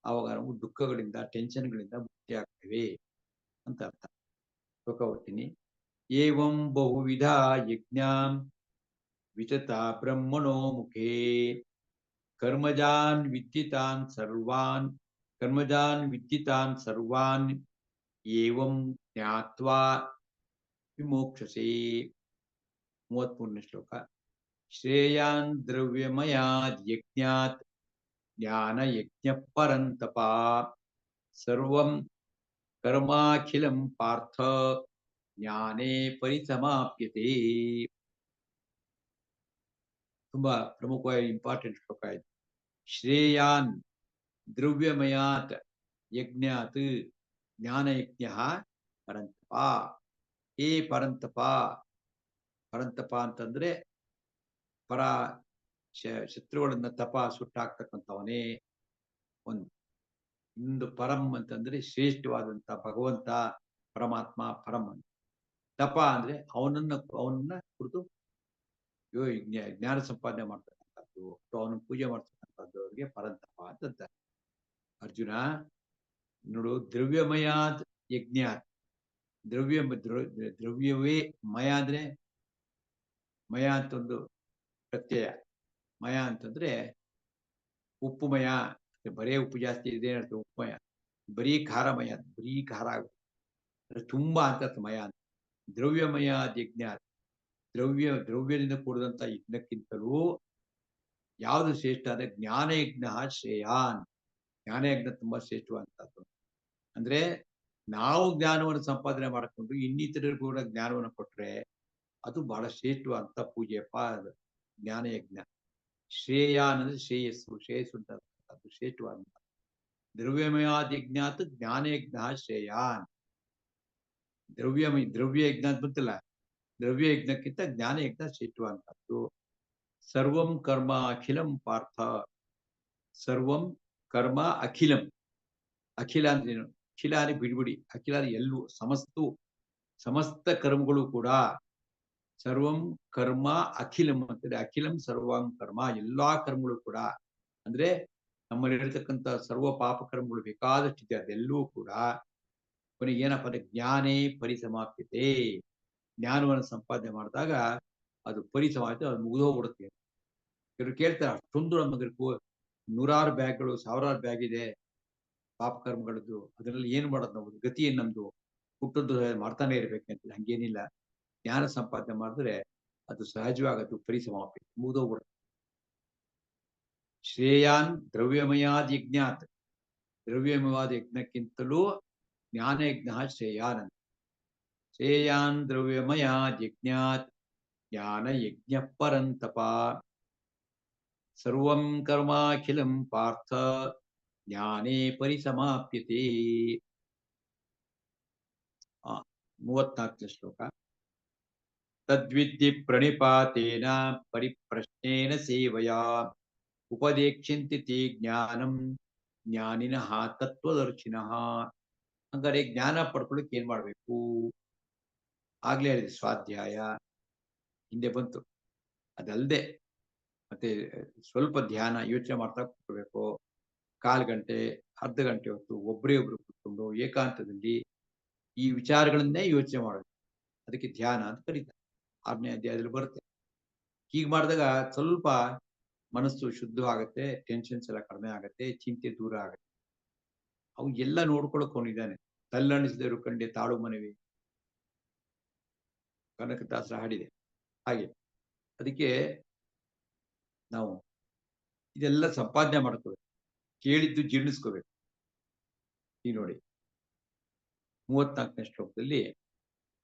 ಆವಾಗ ನಾವು ದುಃಖಗಳಿಂದ, ಟೆನ್ಷನ್ಗಳಿಂದ ಮುಕ್ತಿ ಆಗ್ತೇವೆ ಅಂತ ಅರ್ಥ. ಶ್ಲೋಕ ಓದ್ತೀನಿ. ಏವಂ ಬಹುವಿಧ ಯಜ್ಞಾಂ ವಿತತ ಬ್ರಹ್ಮಣೋ ಮುಖೇ ಕರ್ಮಜಾನ್ ವಿದ್ಯಿತಾನ್ ಸರ್ವಾನ್ ಏವಂ ಜ್ಞಾತ್ವಾ ವಿಮೋಕ್ಷಸೇ. 33ನೇ ಶ್ಲೋಕ. ಶ್ರೇಯಾನ್ ದ್ರವ್ಯಮಯಾದ್ ಯಜ್ಞಾತ್ ಜ್ಞಾನ ಯಜ್ಞ ಪರಂತಪ ಸರ್ವಂ ಕರ್ಮಾಖಿಲಂ ಪಾರ್ಥ ಜ್ಞಾನೇ ಪರಿಸಮಾಪ್ಯತೆ. ತುಂಬಾ ಪ್ರಮುಖವಾಗಿ ಇಂಪಾರ್ಟೆಂಟ್ ಶ್ಲೋಕ ಇದು. ಶ್ರೇಯಾನ್ ದ್ರವ್ಯಮಯಾತ್ ಯಜ್ಞಾತ್ ಜ್ಞಾನಯಜ್ಞ ಪರಂತಪ. ಏ ಪರಂತಪ. ಪರಂತಪ ಅಂತಂದ್ರೆ ಪರ ಶತ್ರುಗಳನ್ನ ತಪ ಸುಟ್ಟಾಕ್ತಕ್ಕಂಥವನೇ ಒಂದು. ಇನ್ನೊಂದು ಪರಂ ಅಂತಂದ್ರೆ ಶ್ರೇಷ್ಠವಾದಂತ ಭಗವಂತ, ಪರಮಾತ್ಮ, ಪರಂ. ತಪ ಅಂದ್ರೆ ಅವನನ್ನ ಕುರಿತು ಜ್ಞಾನ ಸಂಪಾದನೆ ಮಾಡ್ತಕ್ಕಂಥದ್ದು ಅಥವಾ ಅವನ ಪೂಜೆ ಮಾಡ್ತಕ್ಕಂಥದ್ದು ಅವರಿಗೆ ಪರಂತಪ ಅಂತ. ಅರ್ಜುನ ನೋಡು, ದ್ರವ್ಯಮಯಾತ್ ಯಜ್ಞಾತ್. ದ್ರವ್ಯವೇ ಮಯ ಅಂದ್ರೆ, ಮಯ ಅಂತ ಒಂದು ಪ್ರತ್ಯಯ. ಮಯ ಅಂತಂದ್ರೆ ಉಪ್ಪುಮಯ. ಬರೇ ಉಪ್ಪು ಜಾಸ್ತಿ ಇದೆ ಅಂತ ಉಪ್ಪುಮಯ. ಬರೀ ಖಾರಮಯ, ಬರೀ ಖಾರ ಆಗುತ್ತೆ, ತುಂಬಾ ಅಂತ ಮಯ ಅಂತ. ದ್ರವ್ಯಮಯ ಯಜ್ಞ, ದ್ರವ್ಯದಿಂದ ಕೂಡಿದಂತ ಯಜ್ಞಕ್ಕಿಂತಲೂ ಯಾವುದು ಶ್ರೇಷ್ಠ ಅಂದ್ರೆ ಜ್ಞಾನಯಜ್ಞ ಶ್ರೇಯಾನ್. ಜ್ಞಾನಯಜ್ಞ ತುಂಬಾ ಶ್ರೇಷ್ಠವಾದಂತದ್ದು. ಅಂದ್ರೆ ನಾವು ಜ್ಞಾನವನ್ನು ಸಂಪಾದನೆ ಮಾಡಿಕೊಂಡು ಇನ್ನಿತರರು ಕೂಡ ಜ್ಞಾನವನ್ನು ಕೊಟ್ರೆ ಅದು ಬಹಳ ಶ್ರೇಷ್ಠವಾದಂತ ಪೂಜೆಯಪ್ಪ. ಜ್ಞಾನಯಜ್ಞ ಶ್ರೇಯಾನ್ ಅಂದ್ರೆ ಶ್ರೇಯಸ್ಸು ಅಂತ. ಅದು ಶ್ರೇಷ್ಠವಾದಂತ. ದ್ರವ್ಯಮಯಾದ್ ಯಜ್ಞಾತ್ ಜ್ಞಾನಯಜ್ಞ ಶ್ರೇಯಾನ್. ದ್ರವ್ಯ ಯಜ್ಞ ಅಂತ ಬಂತಲ್ಲ, ದ್ರವ್ಯ ಯಜ್ಞಕ್ಕಿಂತ ಜ್ಞಾನಯಜ್ಞ ಶ್ರೇಷ್ಠವಾದಂತದ್ದು. ಸರ್ವಂ ಕರ್ಮ ಅಖಿಲಂ ಪಾರ್ಥ. ಸರ್ವಂ ಕರ್ಮ ಅಖಿಲಂ. ಅಖಿಲ ಅಂದ್ರೇನು? ಅಖಿಲ ಅಂದ್ರೆ ಬಿಡ್ಬಿಡಿ, ಅಖಿಲ ಅಂದ್ರೆ ಎಲ್ಲೂ, ಸಮಸ್ತ ಕರ್ಮಗಳು ಕೂಡ. ಸರ್ವಂ ಕರ್ಮ ಅಖಿಲಂ ಅಂತಂದ್ರೆ ಅಖಿಲಂ ಸರ್ವಂ ಕರ್ಮ, ಎಲ್ಲಾ ಕರ್ಮಗಳು ಕೂಡ. ಅಂದ್ರೆ ನಮ್ಮಲ್ಲಿರತಕ್ಕಂಥ ಸರ್ವ ಪಾಪಕರ್ಮಗಳು ಬೇಕಾದಷ್ಟಿದೆ, ಅದೆಲ್ಲವೂ ಕೂಡ ಕೊನೆಗೆ ಏನಪ್ಪ ಅಂದ್ರೆ ಜ್ಞಾನೇ ಪರಿಸಮಾಪ್ಯತೆ. ಜ್ಞಾನವನ್ನು ಸಂಪಾದನೆ ಮಾಡಿದಾಗ ಅದು ಪರಿಸಮಾಪ್ತಿ, ಅದು ಮುಗಿದೋಗ್ಬಿಡುತ್ತೆ. ಇವ್ರು ಕೇಳ್ತಾರೆ, ಅಷ್ಟೊಂದು ನಮಗೆ ನೂರಾರು ಬ್ಯಾಗ್ಗಳು, ಸಾವಿರಾರು ಬ್ಯಾಗ್ ಇದೆ ಪಾಪಕರ್ಮಗಳದ್ದು, ಅದರಲ್ಲಿ ಏನ್ ಮಾಡೋದು ನಾವು, ಗತಿ ಏನ್ ನಮ್ದು, ಹುಟ್ಟದ್ದು ಮಾಡ್ತಾನೆ ಇರ್ಬೇಕಂತ. ಹಂಗೇನಿಲ್ಲ, ಜ್ಞಾನ ಸಂಪಾದನೆ ಮಾಡಿದ್ರೆ ಅದು ಸಹಜವಾಗಿ ಅದು ಪರಿಸಮಾಪ್ತಿ ಮುಗಿದೋಗ್ಬಿಡುತ್ತೆ. ಶ್ರೇಯಾನ್ ದ್ರವ್ಯಮಯಾದ್ ಯಜ್ಞಾತ್, ದ್ರವ್ಯಮಯವಾದ ಯಜ್ಞಕ್ಕಿಂತಲೂ ಜ್ಞಾನ ಯಜ್ಞ ಶ್ರೇಯಾನ್ ಅಂತ. ಶ್ರೇಯಾನ್ ದ್ರವ್ಯಮಯಾದ್ ಯಜ್ಞಾತ್ ಜ್ಞಾನ ಯಜ್ಞ ಪರಂತಪ. ಸರ್ವಂ ಕರ್ಮಾಖಿಲಂ ಪಾರ್ಥ ಜ್ಞಾನೇ ಪರಿಸಮಾಪ್ಯತೆ. 34ನೇ ಶ್ಲೋಕ. ತದ್ವಿದ್ಧಿ ಪ್ರಣಿಪಾತೇನ ಪರಿಪ್ರಶ್ನೇನ ಸೇವಯಾ ಉಪದೇಕ್ಷ್ಯಂತಿ ತೇ ಜ್ಞಾನಂ ಜ್ಞಾನಿನಃ ತತ್ವದರ್ಶಿನಃ. ಹಂಗಾರೆ ಜ್ಞಾನ ಪಡ್ಕೊಳ್ಳಿಕ್ಕೆ ಏನ್ ಮಾಡ್ಬೇಕು? ಆಗ್ಲೇ ಹೇಳಿದೆ, ಸ್ವಾಧ್ಯಾಯ ಹಿಂದೆ ಬಂತು. ಅದಲ್ಲದೆ ಮತ್ತೆ ಸ್ವಲ್ಪ ಧ್ಯಾನ, ಯೋಚನೆ ಮಾಡ್ತಾ ಕೂತ್ಕೋಬೇಕು. 1/4 ಗಂಟೆ, ಅರ್ಧ ಗಂಟೆ ಹೊತ್ತು ಒಬ್ಬರೇ ಒಬ್ರು ಕೂತ್ಕೊಂಡು ಏಕಾಂತದಲ್ಲಿ ಈ ವಿಚಾರಗಳನ್ನೇ ಯೋಚನೆ ಮಾಡಬೇಕು. ಅದಕ್ಕೆ ಧ್ಯಾನ ಅಂತ ಕರೀತಾರೆ. 6ನೇ ಅಧ್ಯಾಯದಲ್ಲಿ ಬರುತ್ತೆ. ಹೀಗೆ ಮಾಡಿದಾಗ ಸ್ವಲ್ಪ ಮನಸ್ಸು ಶುದ್ಧವಾಗುತ್ತೆ, ಟೆನ್ಷನ್ಸ್ ಎಲ್ಲ ಕಡಿಮೆ ಆಗುತ್ತೆ, ಚಿಂತೆ ದೂರ ಆಗುತ್ತೆ. ಅವು ಎಲ್ಲ ನೋಡ್ಕೊಳಕ್ ಅವನಿದ್ದಾನೆ. ತಲ್ಲಣಿಸಿದರು ಕಂಡೆ ತಾಳು ಮನವಿ, ಕನಕದಾಸರ ಹಾಡಿದೆ. ಹಾಗೆ ಅದಕ್ಕೆ ನಾವು ಇದೆಲ್ಲ ಸಂಪಾದನೆ ಮಾಡ್ಕೋಬೇಕು, ಕೇಳಿದ್ದು ಜೀರ್ಣಿಸ್ಕೋಬೇಕು. ಈ ನೋಡಿ 34ನೇ ಶ್ಲೋಕದಲ್ಲಿ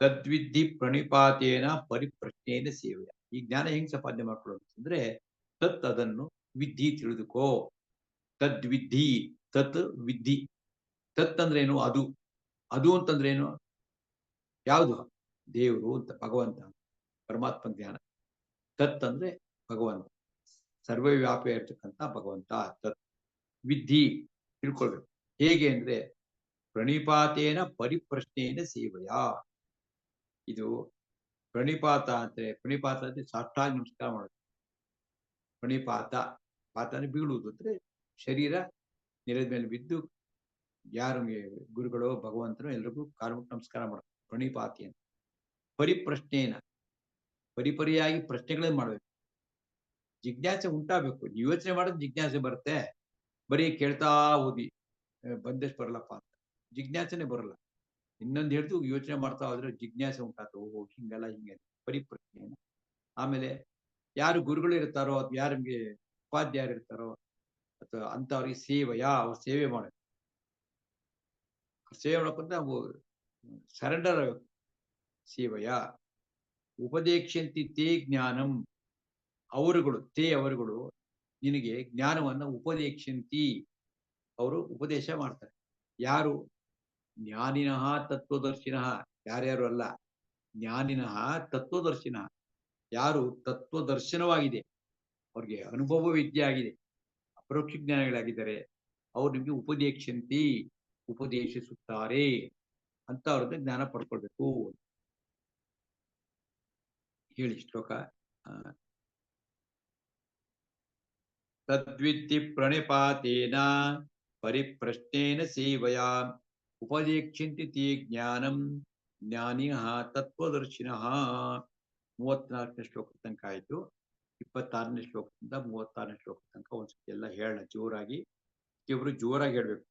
ತದ್ವಿದ್ಧಿ ಪ್ರಣಿಪಾತೇನ ಪರಿಪ್ರಶ್ನೇನ ಸೇವೆಯ. ಈ ಜ್ಞಾನ ಹೆಂಗ್ ಸಂಪಾದನೆ ಮಾಡ್ಕೊಳ್ಳೋದು ಅಂದ್ರೆ, ತತ್ ಅದನ್ನು, ವಿದ್ಧಿ ತಿಳಿದುಕೋ. ತದ್ವಿದ್ಧಿ, ತತ್ ವಿದ್ಧಿ. ತತ್ ಅಂದ್ರೇನು? ಅದು. ಅದು ಅಂತಂದ್ರೇನು? ಯಾವುದು? ದೇವರು ಅಂತ, ಭಗವಂತ, ಪರಮಾತ್ಮ ಜ್ಞಾನ. ತತ್ ಅಂದ್ರೆ ಭಗವಂತ, ಸರ್ವವ್ಯಾಪಿ ಇರ್ತಕ್ಕಂಥ ಭಗವಂತ. ತತ್ ವಿದ್ಧಿ, ತಿಳ್ಕೊಳ್ಬೇಕು. ಹೇಗೆ ಅಂದ್ರೆ ಪ್ರಣಿಪಾತೇನ ಪರಿಪ್ರಶ್ನೇನ ಸೇವೆಯ. ಇದು ಪ್ರಣಿಪಾತ ಅಂದ್ರೆ, ಪ್ರಣಿಪಾತ ಅಂದ್ರೆ ಸಾಷ್ಟಾಂಗ ನಮಸ್ಕಾರ ಮಾಡೋದು. ಪ್ರಣಿಪಾತ, ಪಾತ ಅಂದ್ರೆ ಬೀಳುವುದು, ಅಂದ್ರೆ ಶರೀರ ನೆಲದ ಮೇಲೆ ಬಿದ್ದು ಯಾರು ಗುರುಗಳು ಭಗವಂತನು ಎಲ್ರಿಗೂ ಕಾಲ್ಮುಟ್ಟು ನಮಸ್ಕಾರ ಮಾಡೋದು ಪ್ರಣಿಪಾತಿ ಅಂತ. ಪರಿಪ್ರಶ್ನೇನ, ಪರಿಪರಿಯಾಗಿ ಪ್ರಶ್ನೆಗಳೇ ಮಾಡ್ಬೇಕು. ಜಿಜ್ಞಾಸೆ ಉಂಟಾಗಬೇಕು. ಯೋಚನೆ ಮಾಡೋದು ಜಿಜ್ಞಾಸೆ ಬರುತ್ತೆ. ಬರೀ ಕೇಳ್ತಾ ಓದಿ ಬಂದಷ್ಟು ಬರಲ್ಲಪ್ಪ ಅಂತ ಜಿಜ್ಞಾಸೆನೆ ಬರಲ್ಲ. ಇನ್ನೊಂದು ಹೇಳ್ತು ಯೋಚನೆ ಮಾಡ್ತಾ ಹೋದ್ರೆ ಜಿಜ್ಞಾಸೆ ಉಂಟಾಗ್ತದೆ. ಓಹೋ ಹಿಂಗಲ್ಲ, ಹಿಂಗೆ ಪರಿಪ್ರಶ್ನೆ. ಆಮೇಲೆ ಯಾರು ಗುರುಗಳು ಇರ್ತಾರೋ, ಅಥವಾ ಯಾರಿಗೆ ಉಪಾಧ್ಯಾಯರು ಇರ್ತಾರೋ, ಅಥವಾ ಅಂತವ್ರಿಗೆ ಸೇವೆಯ, ಅವ್ರ ಸೇವೆ ಮಾಡಬೇಕು. ಸೇವೆ ಮಾಡಬೇಕಂದ್ರೆ ನಾವು ಸರೆಂಡರ್ ಆಗಬೇಕು. ಸೇವೆಯ ಉಪದೇಕ್ಷಂತಿ ತೇ ಜ್ಞಾನಂ. ಅವರುಗಳು, ತೇ ಅವರುಗಳು ನಿನಗೆ ಜ್ಞಾನವನ್ನ ಉಪದೇಕ್ಷಂತಿ, ಅವರು ಉಪದೇಶ ಮಾಡ್ತಾರೆ. ಯಾರು? ಜ್ಞಾನಿನಃ ತತ್ವದರ್ಶಿನಃ. ಯಾರ್ಯಾರು ಅಲ್ಲ, ಜ್ಞಾನಿನಃ ತತ್ವದರ್ಶಿನಃ. ಯಾರು ತತ್ವದರ್ಶನವಾಗಿದೆ, ಅವ್ರಿಗೆ ಅನುಭವ ವಿದ್ಯೆ ಆಗಿದೆ, ಅಪರೋಕ್ಷ ಜ್ಞಾನಿಗಳಾಗಿದ್ದಾರೆ, ಅವ್ರು ನಿಮ್ಗೆ ಉಪದೇಕ್ಷಂತಿ, ಉಪದೇಶಿಸುತ್ತಾರೆ ಅಂತ ಅವ್ರದ್ದು ಜ್ಞಾನ ಪಡ್ಕೊಳ್ಬೇಕು. ಹೇಳಿ ಶ್ಲೋಕ. ತದ್ವಿದ್ಧಿ ಪ್ರಣಿಪಾತೇನ ಪರಿಪ್ರಶ್ನೇನ ಸೇವೆಯ ಉಪದೇಕ್ಷಂತಿ ತೇ ಜ್ಞಾನಂ ಜ್ಞಾನಿನಃ ತತ್ವದರ್ಶಿನಃ. 34ನೇ ಶ್ಲೋಕ ತನಕ ಆಯ್ತು. 26ನೇ ಶ್ಲೋಕದಿಂದ 36ನೇ ಶ್ಲೋಕ ತನಕ ಒಂದ್ಸತಿ ಎಲ್ಲ ಹೇಳೋಣ ಜೋರಾಗಿ. ಇವರು ಜೋರಾಗಿ ಹೇಳ್ಬೇಕು.